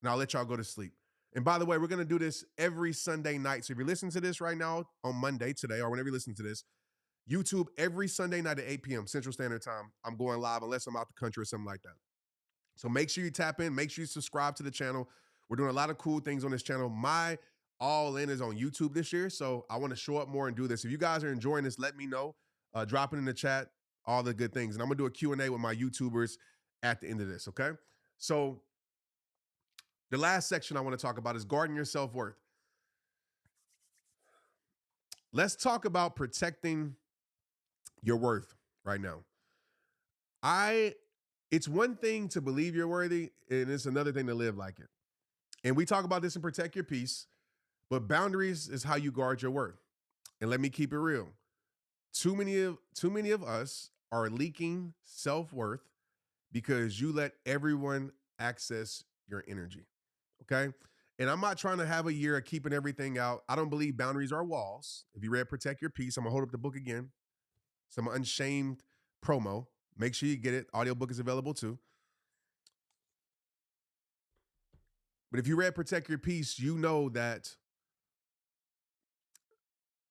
and I'll let y'all go to sleep. And by the way, we're going to do this every Sunday night. So if you're listening to this right now on Monday today, or whenever you listen to this, YouTube every Sunday night at 8 p.m. Central Standard Time. I'm going live unless I'm out the country or something like that. So make sure you tap in. Make sure you subscribe to the channel. We're doing a lot of cool things on this channel. My all in is on YouTube this year. So I want to show up more and do this. If you guys are enjoying this, let me know. Drop it in the chat, all the good things. And I'm going to do a Q&A with my YouTubers at the end of this, okay? So the last section I want to talk about is guarding your self-worth. Let's talk about protecting your worth right now. It's one thing to believe you're worthy, and it's another thing to live like it. And we talk about this in Protect Your Peace, but boundaries is how you guard your worth. And let me keep it real. Too many of us are leaking self-worth because you let everyone access your energy. Okay? And I'm not trying to have a year of keeping everything out. I don't believe boundaries are walls. If you read Protect Your Peace, I'm gonna hold up the book again. Some Unshamed promo. Make sure you get it. Audiobook is available too. But if you read Protect Your Peace, you know that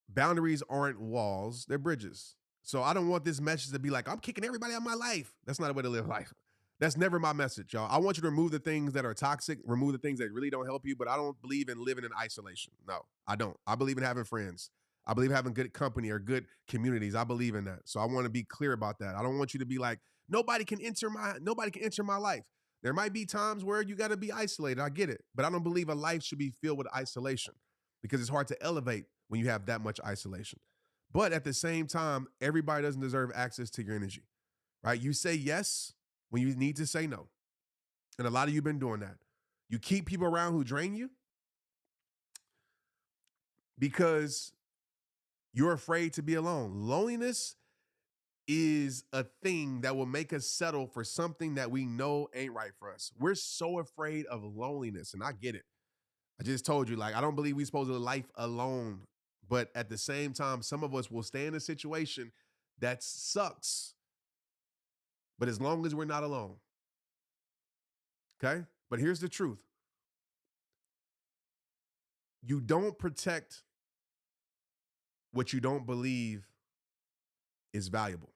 boundaries aren't walls, they're bridges. So I don't want this message to be like, I'm kicking everybody out of my life. That's not a way to live life. That's never my message, y'all. I want you to remove the things that are toxic, remove the things that really don't help you, but I don't believe in living in isolation. No, I don't. I believe in having friends. I believe having good company or good communities. I believe in that. So I want to be clear about that. I don't want you to be like, nobody can enter my life. There might be times where you got to be isolated. I get it. But I don't believe a life should be filled with isolation because it's hard to elevate when you have that much isolation. But at the same time, everybody doesn't deserve access to your energy, right? You say yes when you need to say no. And a lot of you have been doing that. You keep people around who drain you because you're afraid to be alone. Loneliness is a thing that will make us settle for something that we know ain't right for us. We're so afraid of loneliness, and I get it. I just told you, like, I don't believe we're supposed to live life alone. But at the same time, some of us will stay in a situation that sucks. But as long as we're not alone, okay? But here's the truth. You don't protect what you don't believe is valuable.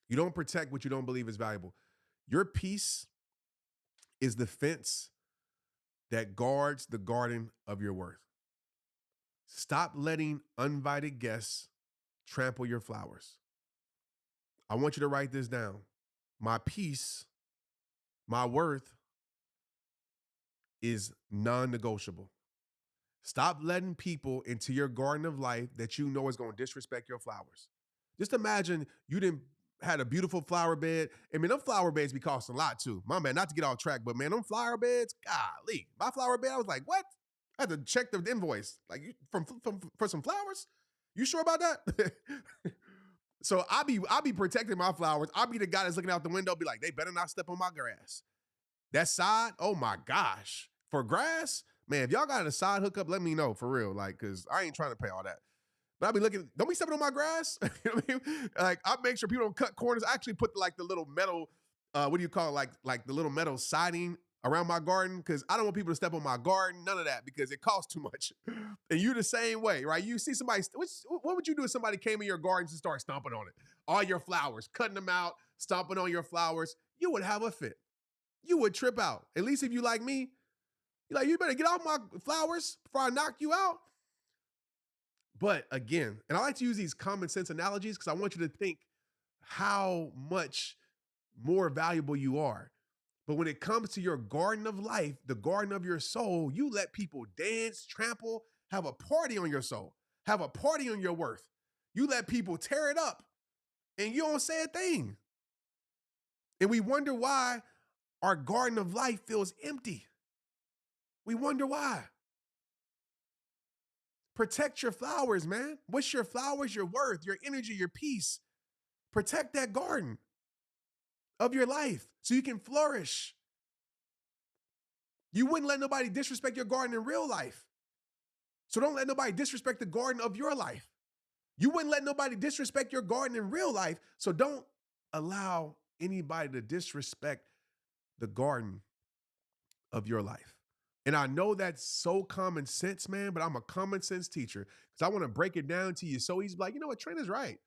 You don't protect what you don't believe is valuable. Your peace is the fence that guards the garden of your worth. Stop letting uninvited guests trample your flowers. I want you to write this down. My peace, my worth is non-negotiable. Stop letting people into your garden of life that you know is going to disrespect your flowers. Just imagine you didn't had a beautiful flower bed. I mean, them flower beds be costing a lot too. My man, not to get off track, but man, them flower beds, golly. My flower bed, I was like, what? I had to check the invoice. Like, for some flowers? You sure about that? So I'll be protecting my flowers. I'll be the guy that's looking out the window, be like, they better not step on my grass. That side, oh my gosh. For grass, man, if y'all got a side hookup, let me know for real. Like, cause I ain't trying to pay all that. But I be looking, don't be stepping on my grass. You know what I mean? Like, I make sure people don't cut corners. I actually put like the little metal, what do you call it? Like the little metal siding around my garden because I don't want people to step on my garden. None of that because it costs too much. And you the same way, right? You see somebody, what would you do if somebody came in your garden and start stomping on it? All your flowers, cutting them out, stomping on your flowers. You would have a fit. You would trip out. At least if you like me, you're like, you better get off my flowers before I knock you out. But again, and I like to use these common sense analogies because I want you to think how much more valuable you are. But when it comes to your garden of life, the garden of your soul, you let people dance, trample, have a party on your soul, have a party on your worth. You let people tear it up and you don't say a thing. And we wonder why our garden of life feels empty. We wonder why. Protect your flowers, man. What's your flowers? Your worth, your energy, your peace. Protect that garden of your life so you can flourish. You wouldn't let nobody disrespect your garden in real life. So don't let nobody disrespect the garden of your life. You wouldn't let nobody disrespect your garden in real life. So don't allow anybody to disrespect the garden of your life. And I know that's so common sense, man, but I'm a common sense teacher because I want to break it down to you so he's like, you know what, Trent is right.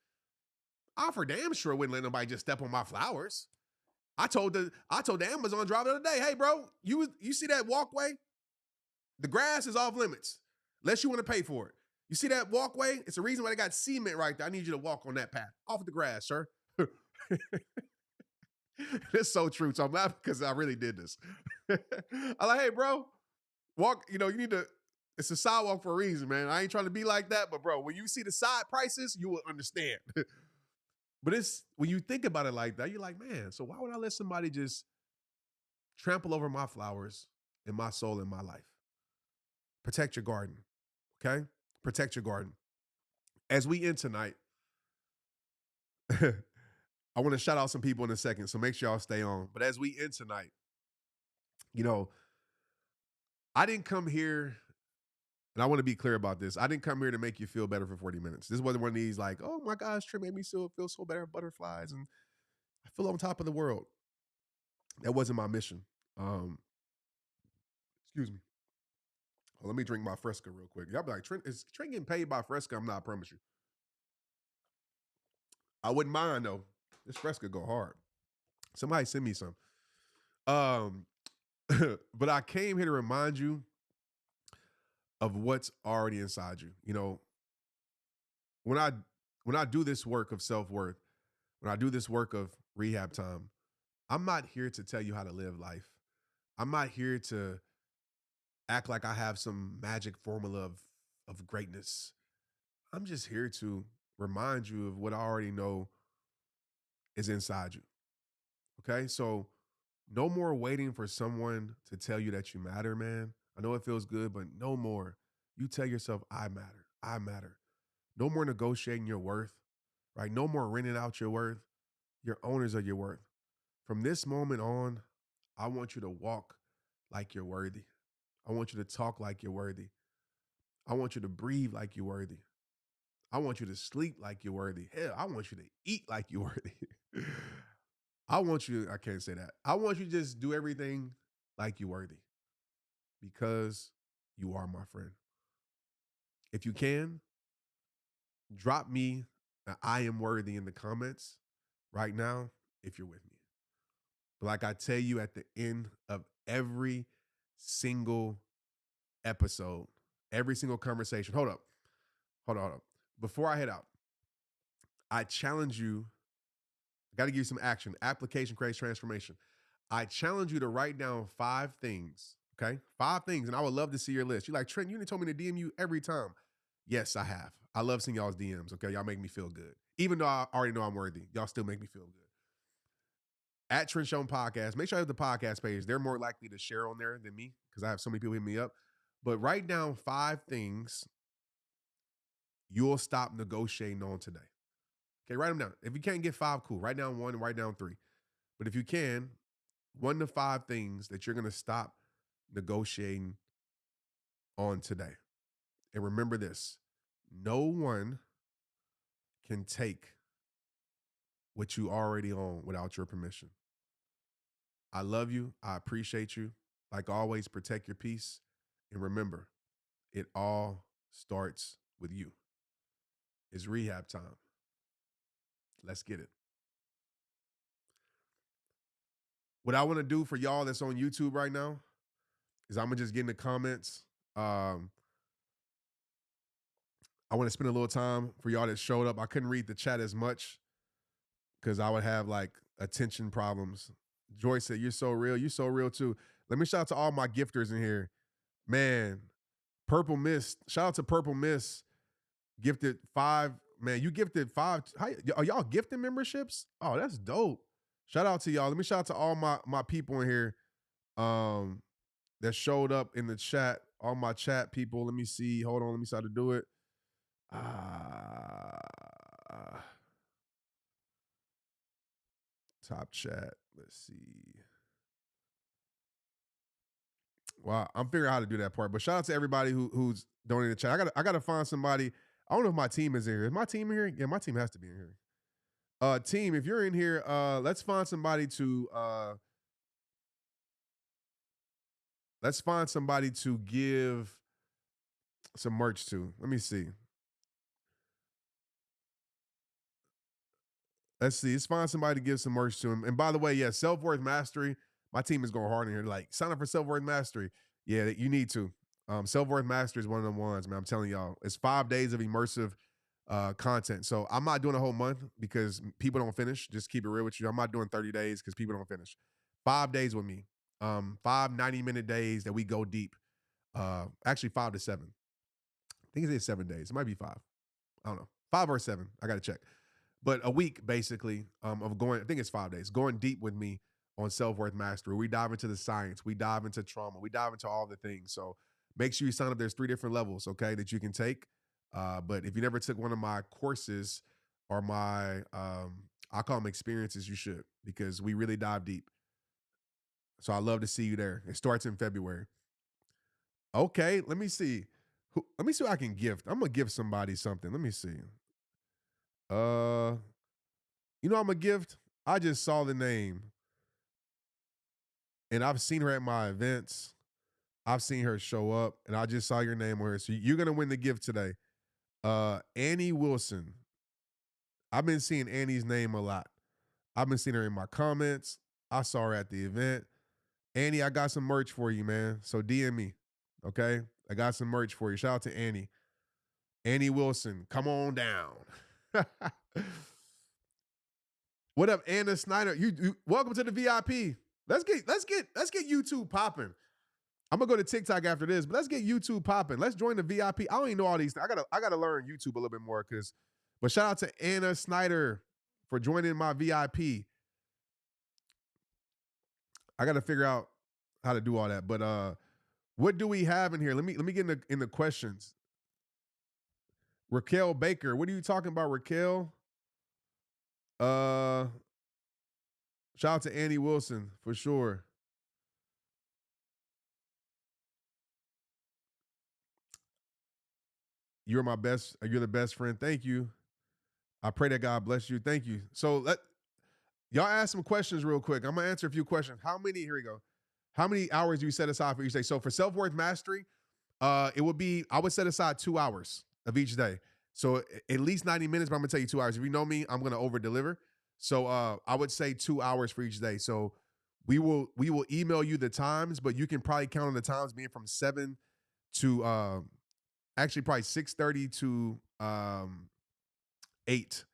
I for damn sure wouldn't let nobody just step on my flowers. I told the Amazon driver the other day, hey, bro, you see that walkway? The grass is off limits, unless you want to pay for it. You see that walkway? It's the reason why they got cement right there. I need you to walk on that path. Off the grass, sir. It's so true. So I'm laughing because I really did this. I'm like, hey, bro, walk, you need to, it's a sidewalk for a reason, man. I ain't trying to be like that, but bro, when you see the side prices, you will understand. But it's, when you think about it like that, you're like, man, so why would I let somebody just trample over my flowers and my soul and my life? Protect your garden, okay? Protect your garden. As we end tonight, I want to shout out some people in a second, so make sure y'all stay on. But as we end tonight, you know, I didn't come here, and I want to be clear about this. I didn't come here to make you feel better for 40 minutes. This wasn't one of these like, oh my gosh, Trent made me feel so better, butterflies, and I feel on top of the world. That wasn't my mission. Excuse me. Well, let me drink my Fresca real quick. Y'all be like, Trent, is Trent getting paid by Fresca? I'm not, I promise you. I wouldn't mind though. This Fresca go hard. Somebody send me some. Um, but I came here to remind you of what's already inside you. You know, when I do this work of self-worth, when I do this work of rehab time, I'm not here to tell you how to live life. I'm not here to act like I have some magic formula of greatness. I'm just here to remind you of what I already know is inside you. Okay? So no more waiting for someone to tell you that you matter, man. I know it feels good, but no more. You tell yourself, I matter. I matter. No more negotiating your worth, right? No more renting out your worth. You're owners of your worth. From this moment on, I want you to walk like you're worthy. I want you to talk like you're worthy. I want you to breathe like you're worthy. I want you to sleep like you're worthy. Hell, I want you to eat like you're worthy. I can't say that. I want you to just do everything like you're worthy because you are my friend. If you can, drop me an I am worthy in the comments right now if you're with me. But like I tell you at the end of every single episode, every single conversation, hold up. Before I head out, I challenge you, I got to give you some action. Application creates transformation. I challenge you to write down 5 things, okay? 5 things, and I would love to see your list. You're like, Trent, you didn't told me to DM you every time. Yes, I have. I love seeing y'all's DMs, okay? Y'all make me feel good. Even though I already know I'm worthy, y'all still make me feel good. At TrentShelton Podcast, make sure I have the podcast page. They're more likely to share on there than me because I have so many people hitting me up. But write down 5 things you'll stop negotiating on today. Okay, write them down. If you can't get 5, cool. Write down 1, write down 3. But if you can, 1 to 5 things that you're gonna stop negotiating on today. And remember this, no one can take what you already own without your permission. I love you. I appreciate you. Like always, protect your peace. And remember, it all starts with you. It's rehab time. Let's get it. What I want to do for y'all that's on YouTube right now is I'm gonna just get in the comments. I want to spend a little time for y'all that showed up. I couldn't read the chat as much because I would have like attention problems. Joyce said, "You're so real. You're so real too." Let me shout out to all my gifters in here. Man, Purple Mist. Shout out to Purple Mist. Gifted 5. Man, you gifted 5. Are y'all gifting memberships? Oh, that's dope. Shout out to y'all. Let me shout out to all my people in here that showed up in the chat. All my chat people. Let me see. Hold on. Let me see how to do it. Top chat. Let's see. Wow, I'm figuring out how to do that part. But shout out to everybody who's donating the chat. I gotta find somebody. I don't know if my team is in here. Is my team in here? Yeah, my team has to be in here. Team, if you're in here, let's find somebody to give some merch to. Let me see. Let's see. Let's find somebody to give some merch to him. And by the way, yeah, self-worth mastery. My team is going hard in here. Like, sign up for self-worth mastery. Yeah, you need to. Self-worth mastery is one of them ones, man. I'm telling y'all. It's 5 days of immersive content. So I'm not doing a whole month because people don't finish. Just keep it real with you. I'm not doing 30 days because people don't finish. 5 days with me. 5 90-minute days that we go deep. Actually 5 to 7. I think it's 7 days. It might be 5. I don't know. 5 or 7. I got to check. But a week basically of going, I think it's 5 days, going deep with me on self-worth mastery. We dive into the science, we dive into trauma, we dive into all the things. So make sure you sign up. There's 3 different levels, okay, that you can take. But if you never took one of my courses or my, I call them experiences, you should, because we really dive deep. So I'd love to see you there. It starts in February. Okay, let me see. Let me see what I can gift. I'm gonna give somebody something. Let me see. You know I'm a gift. I just saw the name, and I've seen her at my events. I've seen her show up, and I just saw your name on her. So you're gonna win the gift today. Annie Wilson. I've been seeing Annie's name a lot. I've been seeing her in my comments. I saw her at the event. Annie, I got some merch for you, man. So DM me. Okay? I got some merch for you. Shout out to Annie. Annie Wilson, come on down. What up, Anna Snyder? You welcome to the VIP. Let's get YouTube popping. I'm gonna go to TikTok after this, but let's get YouTube popping. Let's join the VIP. I don't even know all these things. I gotta learn YouTube a little bit more but shout out to Anna Snyder for joining my VIP. I gotta figure out how to do all that. But what do we have in here? Let me get in the questions. Raquel Baker, what are you talking about, Raquel? Shout out to Annie Wilson for sure. You're the best friend. Thank you. I pray that God bless you. Thank you. So y'all ask some questions real quick. I'm gonna answer a few questions. Here we go. How many hours do you set aside for each day? So for self-worth mastery, I would set aside 2 hours of each day. So at least 90 minutes, but I'm gonna tell you 2 hours. If you know me, I'm gonna over deliver. So I would say 2 hours for each day. So we will email you the times, but you can probably count on the times being from 7 to actually probably 6:30 to 8.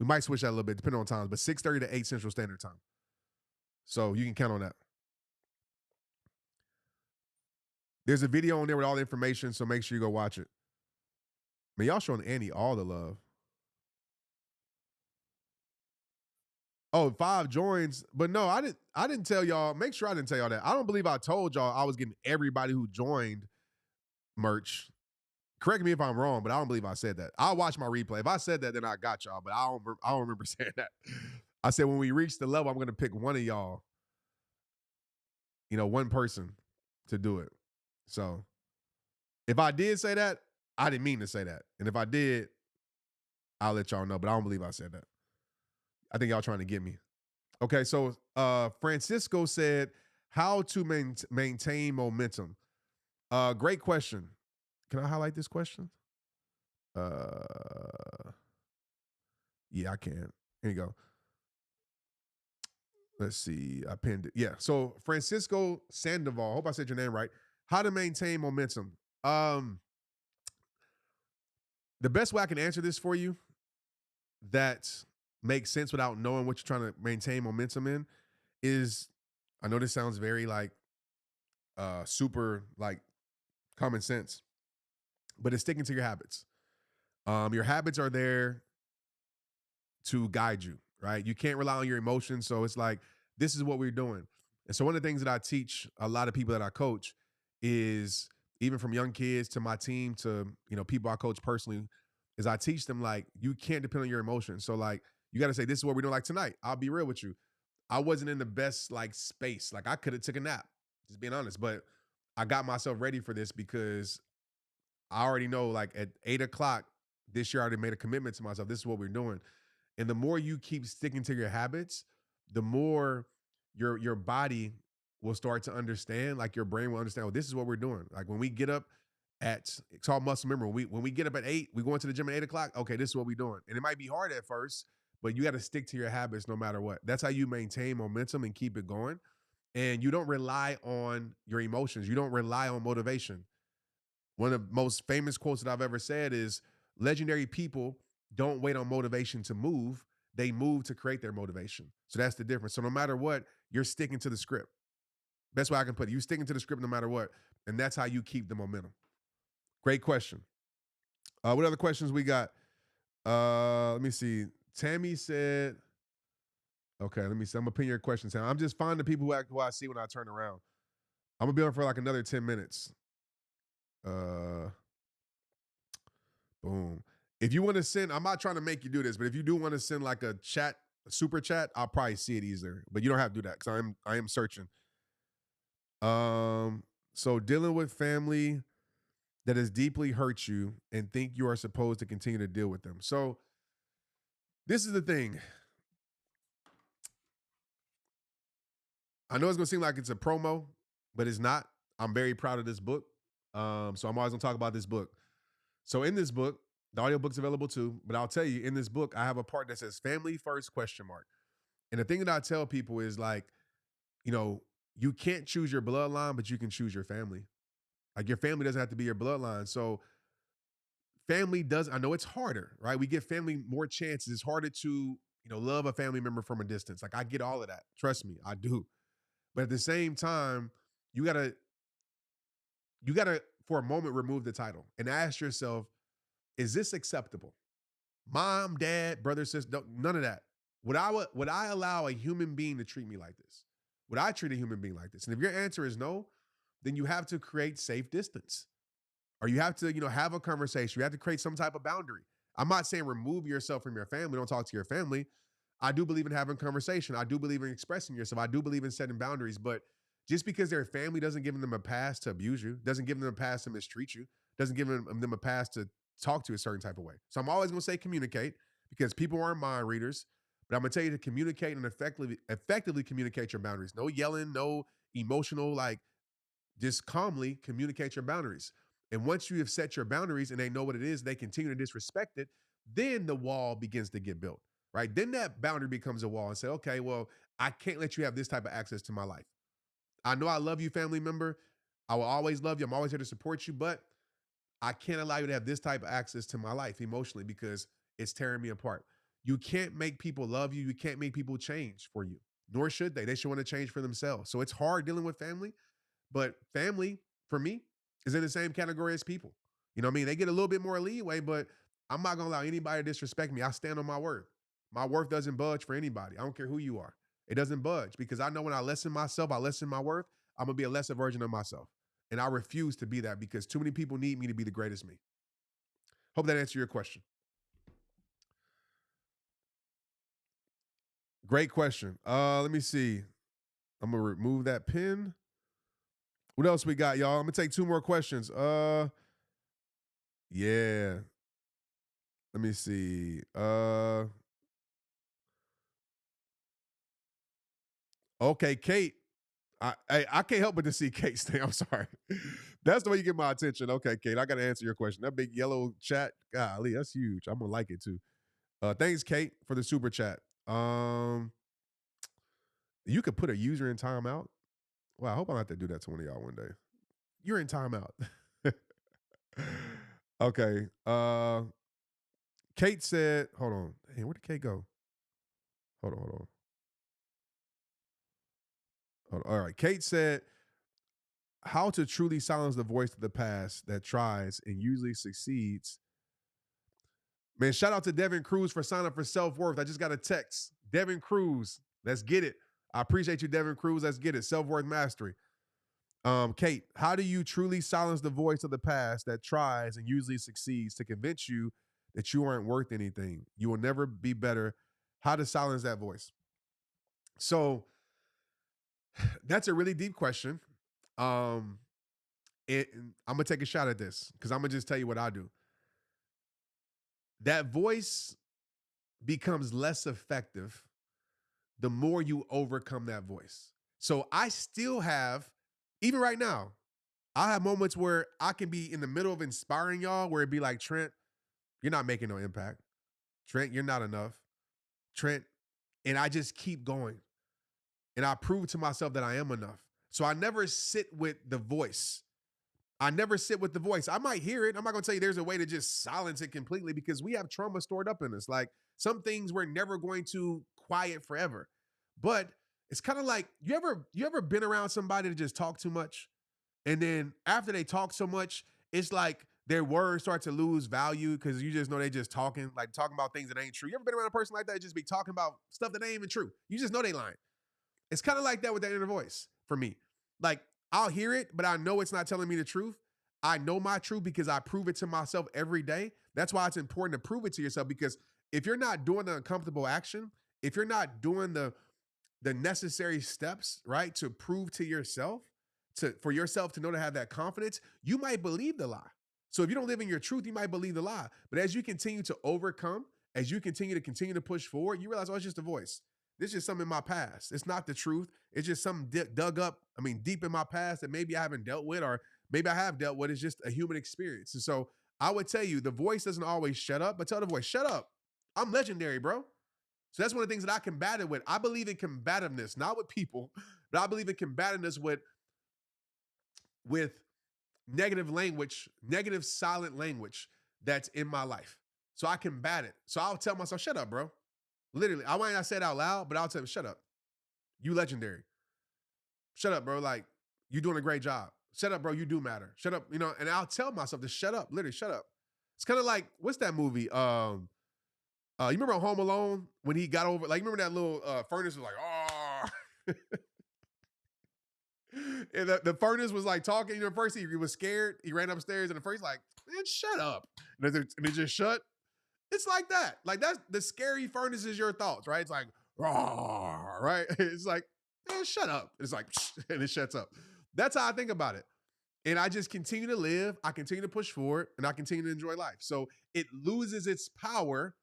We might switch that a little bit depending on times, but 6:30 to 8 Central Standard Time. So you can count on that. There's a video on there with all the information, so make sure you go watch it. Man, y'all showing Annie all the love. Oh, 5 joins, but no, I didn't tell y'all. Make sure I didn't tell y'all that. I don't believe I told y'all I was getting everybody who joined merch. Correct me if I'm wrong, but I don't believe I said that. I'll watch my replay. If I said that, then I got y'all, but I don't remember saying that. I said when we reach the level, I'm gonna pick one of y'all one person to do it. So if I did say that, I didn't mean to say that. And if I did, I'll let y'all know. But I don't believe I said that. I think y'all trying to get me. Okay, so Francisco said, how to maintain momentum. Great question. Can I highlight this question? Yeah, I can. Here you go. Let's see. I pinned it. Yeah. So Francisco Sandoval. Hope I said your name right. How to maintain momentum. Um, the best way I can answer this for you that makes sense without knowing what you're trying to maintain momentum in is, I know this sounds very like super like common sense, but it's sticking to your habits. Your habits are there to guide you, right? You can't rely on your emotions. So it's like, this is what we're doing. And so one of the things that I teach a lot of people that I coach is, even from young kids to my team to, people I coach personally, is I teach them like, you can't depend on your emotions. So like, you got to say, this is what we're doing. Like tonight, I'll be real with you. I wasn't in the best like space. Like I could have took a nap, just being honest, but I got myself ready for this because I already know like at 8 o'clock this year, I already made a commitment to myself. This is what we're doing. And the more you keep sticking to your habits, the more your body will start to understand, like your brain will understand, well, this is what we're doing. Like when we get up it's all muscle memory. When we get up at 8, we go into the gym at 8 o'clock. Okay, this is what we're doing. And it might be hard at first, but you got to stick to your habits no matter what. That's how you maintain momentum and keep it going. And you don't rely on your emotions. You don't rely on motivation. One of the most famous quotes that I've ever said is, legendary people don't wait on motivation to move. They move to create their motivation. So that's the difference. So no matter what, you're sticking to the script. Best way I can put it. You sticking to the script no matter what. And that's how you keep the momentum. Great question. What other questions we got? Let me see. Tammy said, okay, let me see. I'm going to pin your questions. I'm just finding the people who I see when I turn around. I'm going to be on for like another 10 minutes. Boom. If you want to send, I'm not trying to make you do this, but if you do want to send like a super chat, I'll probably see it easier. But you don't have to do that because I am searching. So dealing with family that has deeply hurt you and think you are supposed to continue to deal with them. So this is the thing. I know it's gonna seem like it's a promo, but it's not. I'm very proud of this book. So I'm always gonna talk about this book. So in this book, the audiobook's available too, but I'll tell you, in this book, I have a part that says family first question mark. And the thing that I tell people is like, you can't choose your bloodline, but you can choose your family. Like your family doesn't have to be your bloodline. So family does, I know it's harder, right? We give family more chances. It's harder to, love a family member from a distance. Like I get all of that. Trust me, I do. But at the same time, you gotta, for a moment remove the title and ask yourself, is this acceptable? Mom, dad, brother, sister, none of that. Would I allow a human being to treat me like this? Would I treat a human being like this? And if your answer is no, then you have to create safe distance. Or you have to, have a conversation. You have to create some type of boundary. I'm not saying remove yourself from your family. Don't talk to your family. I do believe in having conversation. I do believe in expressing yourself. I do believe in setting boundaries. But just because their family doesn't give them a pass to abuse you, doesn't give them a pass to mistreat you, doesn't give them a pass to talk to you a certain type of way. So I'm always going to say communicate because people aren't mind readers. But I'm going to tell you to communicate and effectively communicate your boundaries. No yelling, no emotional, like just calmly communicate your boundaries. And once you have set your boundaries and they know what it is, they continue to disrespect it, then the wall begins to get built, right? Then that boundary becomes a wall and say, okay, well, I can't let you have this type of access to my life. I know I love you, family member. I will always love you. I'm always here to support you, but I can't allow you to have this type of access to my life emotionally because it's tearing me apart. You can't make people love you. You can't make people change for you, nor should they. They should want to change for themselves. So it's hard dealing with family, but family, for me, is in the same category as people. You know what I mean? They get a little bit more leeway, but I'm not going to allow anybody to disrespect me. I stand on my word. My worth doesn't budge for anybody. I don't care who you are. It doesn't budge because I know when I lessen myself, I lessen my worth, I'm going to be a lesser version of myself. And I refuse to be that because too many people need me to be the greatest me. Hope that answered your question. Great question. Let me see. I'm going to remove that pin. What else we got, y'all? I'm gonna take 2 more questions. Yeah. Let me see. Okay, Kate. I can't help but to see Kate's thing. I'm sorry. That's the way you get my attention. Okay, Kate, I got to answer your question. That big yellow chat, golly, that's huge. I'm gonna like it too. Thanks, Kate, for the super chat. You could put a user in timeout. Well, I hope I don't have to do that to one of y'all one day. You're in timeout. Okay. Kate said, hold on. Hey, where did Kate go? Hold on. All right. Kate said, how to truly silence the voice of the past that tries and usually succeeds. Man, shout out to Devin Cruz for signing up for self-worth. I just got a text. Devin Cruz, let's get it. I appreciate you, Devin Cruz. Let's get it. Self-worth mastery. Kate, how do you truly silence the voice of the past that tries and usually succeeds to convince you that you aren't worth anything? You will never be better. How to silence that voice? So that's a really deep question. Um, I'm gonna take a shot at this because I'm gonna just tell you what I do. That voice becomes less effective the more you overcome that voice. So I still have, even right now, I have moments where I can be in the middle of inspiring y'all where it'd be like, Trent, you're not making no impact. Trent, you're not enough. Trent, and I just keep going. And I prove to myself that I am enough. So I never sit with the voice. I never sit with the voice. I might hear it. I'm not going to tell you there's a way to just silence it completely because we have trauma stored up in us. Like some things we're never going to quiet forever. But it's kind of like you ever been around somebody that just talk too much? And then after they talk so much, it's like their words start to lose value because you just know they just talking about things that ain't true. You ever been around a person like that just be talking about stuff that ain't even true? You just know they lying. It's kind of like that with that inner voice for me. Like I'll hear it, but I know it's not telling me the truth. I know my truth because I prove it to myself every day. That's why it's important to prove it to yourself because if you're not doing the uncomfortable action, if you're not doing the necessary steps, right, to prove to yourself, for yourself to know to have that confidence, you might believe the lie. So if you don't live in your truth, you might believe the lie. But as you continue to overcome, as you continue to push forward, you realize, oh, it's just a voice. This is just something in my past. It's not the truth. It's just something dug up, deep in my past that maybe I haven't dealt with, or maybe I have dealt with. It's just a human experience. And so I would tell you, the voice doesn't always shut up, but tell the voice, shut up. I'm legendary, bro. So that's one of the things that I combated with. I believe in combativeness, not with people, but I believe in combativeness with negative language, negative silent language that's in my life. So I combat it. So I'll tell myself, shut up, bro. Literally, I might not say it out loud, but I'll tell him, shut up. You legendary. Shut up, bro. Like, you doing a great job. Shut up, bro. You do matter. Shut up. And I'll tell myself to shut up. Literally, shut up. It's kind of like, what's that movie? You remember on Home Alone when he got over, like, you remember that little furnace was like, oh. And the furnace was like talking. At first he was scared. He ran upstairs, and at first he's like, man, shut up. And it just shut. It's like that. Like that's the scary furnace is your thoughts, right? It's like, raw, right? It's like, man, shut up. It's like, and it shuts up. That's how I think about it. And I just continue to live. I continue to push forward, and I continue to enjoy life. So it loses its power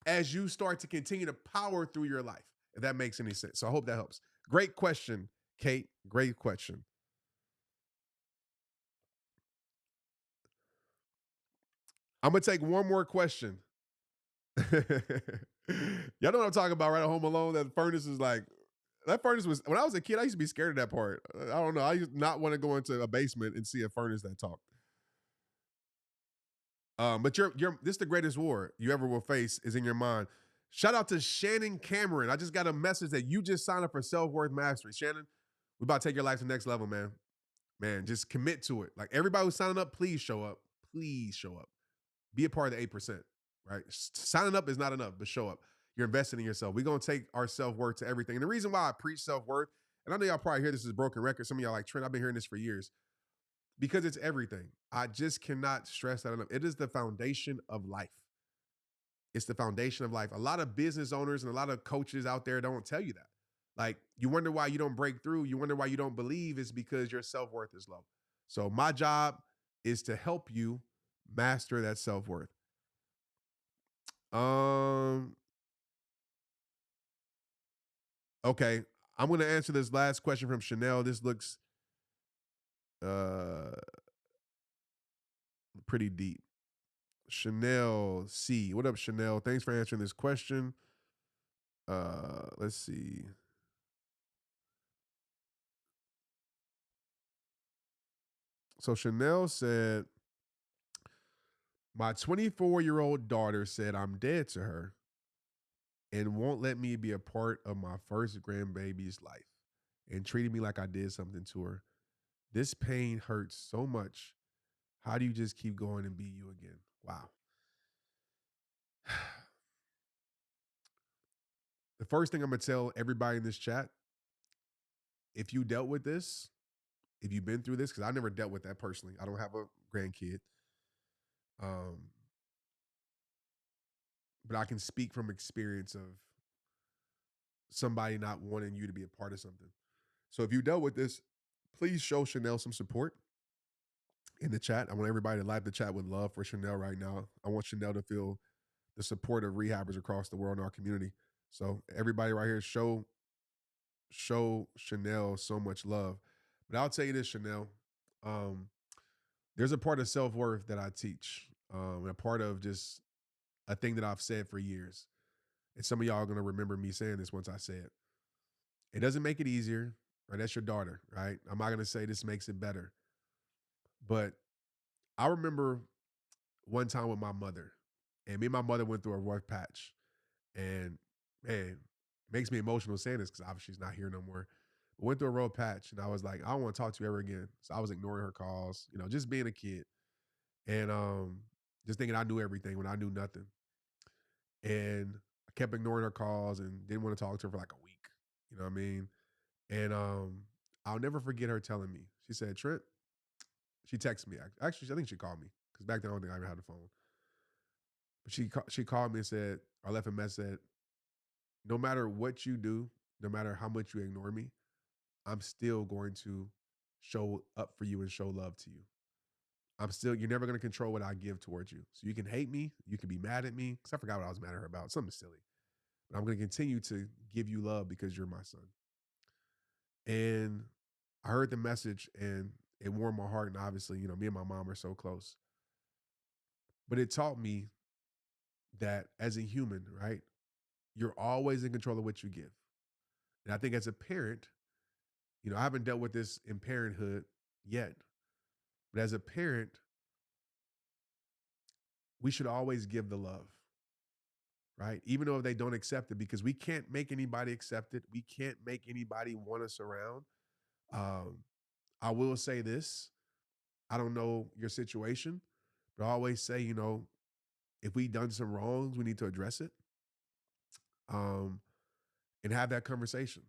as you start to continue to power through your life, if that makes any sense. So I hope that helps. Great question, Kate. Great question. I'm going to take one more question. Y'all know what I'm talking about, right? At Home Alone, that furnace is like, that furnace was, when I was a kid, I used to be scared of that part. I don't know. I used not want to go into a basement and see a furnace that talked. But this is the greatest war you ever will face is in your mind. Shout out to Shannon Cameron. I just got a message that you just signed up for self-worth mastery. Shannon, we about to take your life to the next level, man. Man, just commit to it. Like everybody who's signing up, please show up. Please show up. Be a part of the 8%, right? Signing up is not enough, but show up. You're investing in yourself. We're going to take our self-worth to everything. And the reason why I preach self-worth, and I know y'all probably hear this as a broken record. Some of y'all like, Trent, I've been hearing this for years. Because it's everything. I just cannot stress that enough. It is the foundation of life. It's the foundation of life. A lot of business owners and a lot of coaches out there don't tell you that. Like you wonder why you don't break through, you wonder why you don't believe is because your self-worth is low. So my job is to help you master that self-worth. Um okay, I'm going to answer this last question from Chanel. This looks uh pretty deep. Chanel C. What up, Chanel? Thanks for answering this question. Let's see. So Chanel said, my 24-year-old daughter said I'm dead to her and won't let me be a part of my first grandbaby's life and treated me like I did something to her. This pain hurts so much. How do you just keep going and be you again? Wow. The first thing I'm going to tell everybody in this chat, if you dealt with this, if you've been through this, because I never dealt with that personally. I don't have a grandkid. Um, but I can speak from experience of somebody not wanting you to be a part of something. So if you dealt with this, please show Chanel some support in the chat. I want everybody to live the chat with love for Chanel right now. I want Chanel to feel the support of rehabbers across the world in our community. So everybody right here, show Chanel so much love. But I'll tell you this, Chanel. Um, there's a part of self-worth that I teach. And a part of just a thing that I've said for years. And some of y'all are gonna remember me saying this once I say it. It doesn't make it easier, right? That's your daughter, right? I'm not gonna say this makes it better. But I remember one time with my mother, and me and my mother went through a rough patch. And man, it makes me emotional saying this because obviously she's not here no more. We went through a rough patch, and I was like, I don't want to talk to you ever again. So I was ignoring her calls, just being a kid. And just thinking I knew everything when I knew nothing. And I kept ignoring her calls and didn't want to talk to her for like a week. You know what I mean? And I'll never forget her telling me. She said, Trent, she texted me. Actually, I think she called me because back then I don't think I ever had a phone. But she called me and said, I left a message that no matter what you do, no matter how much you ignore me, I'm still going to show up for you and show love to you. You're never going to control what I give towards you. So you can hate me, you can be mad at me, because I forgot what I was mad at her about, something silly. But I'm going to continue to give you love because you're my son. And I heard the message and it warmed my heart. And obviously, me and my mom are so close. But it taught me that as a human, right, you're always in control of what you give. And I think as a parent, I haven't dealt with this in parenthood yet, but as a parent, we should always give the love, right? Even though they don't accept it, because we can't make anybody accept it. We can't make anybody want us around. Um, I will say this. I don't know your situation, but I always say, if we done some wrongs, we need to address it, um, and have that conversation.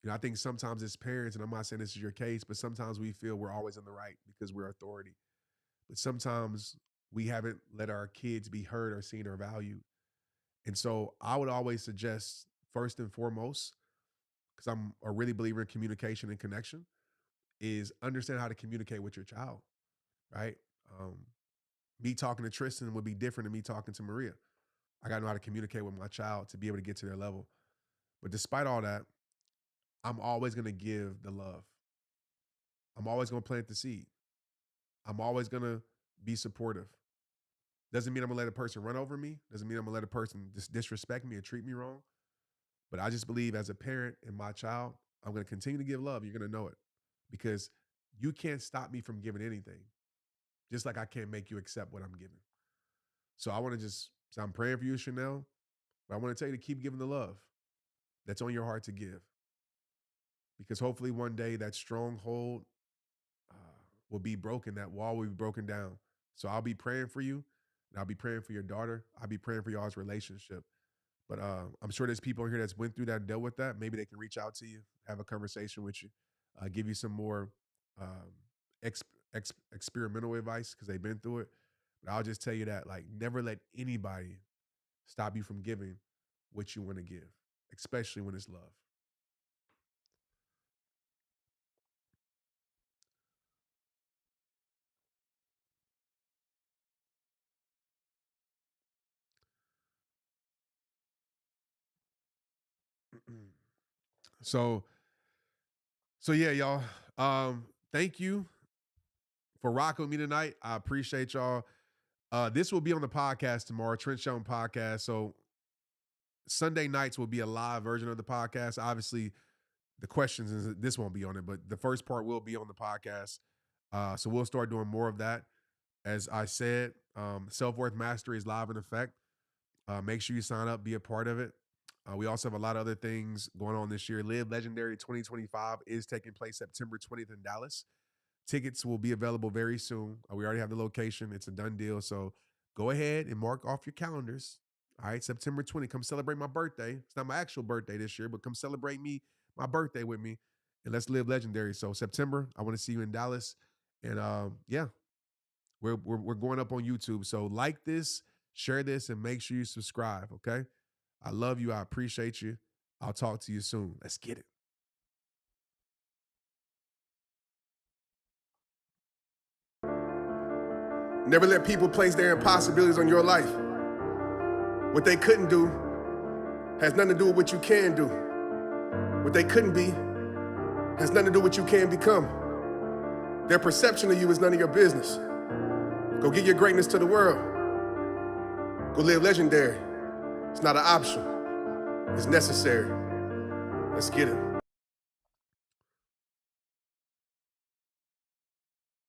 I think sometimes as parents, and I'm not saying this is your case, but sometimes we feel we're always in the right because we're authority. But sometimes we haven't let our kids be heard or seen or valued. And so I would always suggest, first and foremost, because I'm a really believer in communication and connection, is understand how to communicate with your child, right? Um, Me talking to Tristan would be different than me talking to Maria. I got to know how to communicate with my child to be able to get to their level. But despite all that, I'm always going to give the love. I'm always going to plant the seed. I'm always going to be supportive. Doesn't mean I'm going to let a person run over me. Doesn't mean I'm going to let a person disrespect me or treat me wrong. But I just believe as a parent and my child, I'm going to continue to give love. You're going to know it because you can't stop me from giving anything, just like I can't make you accept what I'm giving. So I want to just say I'm praying for you, Chanel, but I want to tell you to keep giving the love that's on your heart to give because hopefully one day that stronghold will be broken, that wall will be broken down. So I'll be praying for you and I'll be praying for your daughter. I'll be praying for y'all's relationship. But I'm sure there's people in here that's went through that and dealt with that. Maybe they can reach out to you, have a conversation with you, give you some more um, experimental advice because they've been through it. But I'll just tell you that, like, never let anybody stop you from giving what you want to give, especially when it's love. So yeah, y'all. Thank you for rocking with me tonight. I appreciate y'all. This will be on the podcast tomorrow, TrentShelton podcast. So Sunday nights will be a live version of the podcast. Obviously, the questions this won't be on it, but the first part will be on the podcast. So we'll start doing more of that. As I said, self-worth mastery is live in effect. Make sure you sign up, be a part of it. We also have a lot of other things going on this year. Live Legendary 2025 is taking place September 20th in Dallas. Tickets will be available very soon. We already have the location. It's a done deal. So go ahead and mark off your calendars. All right, September 20th. Come celebrate my birthday. It's not my actual birthday this year, but come celebrate my birthday with me. And let's live legendary. So September, I want to see you in Dallas. And yeah, we're going up on YouTube. So like this, share this, and make sure you subscribe. Okay. I love you. I appreciate you. I'll talk to you soon. Let's get it. Never let people place their impossibilities on your life. What they couldn't do has nothing to do with what you can do. What they couldn't be has nothing to do with what you can become. Their perception of you is none of your business. Go get your greatness to the world. Go live legendary. It's not an option. It's necessary. Let's get it.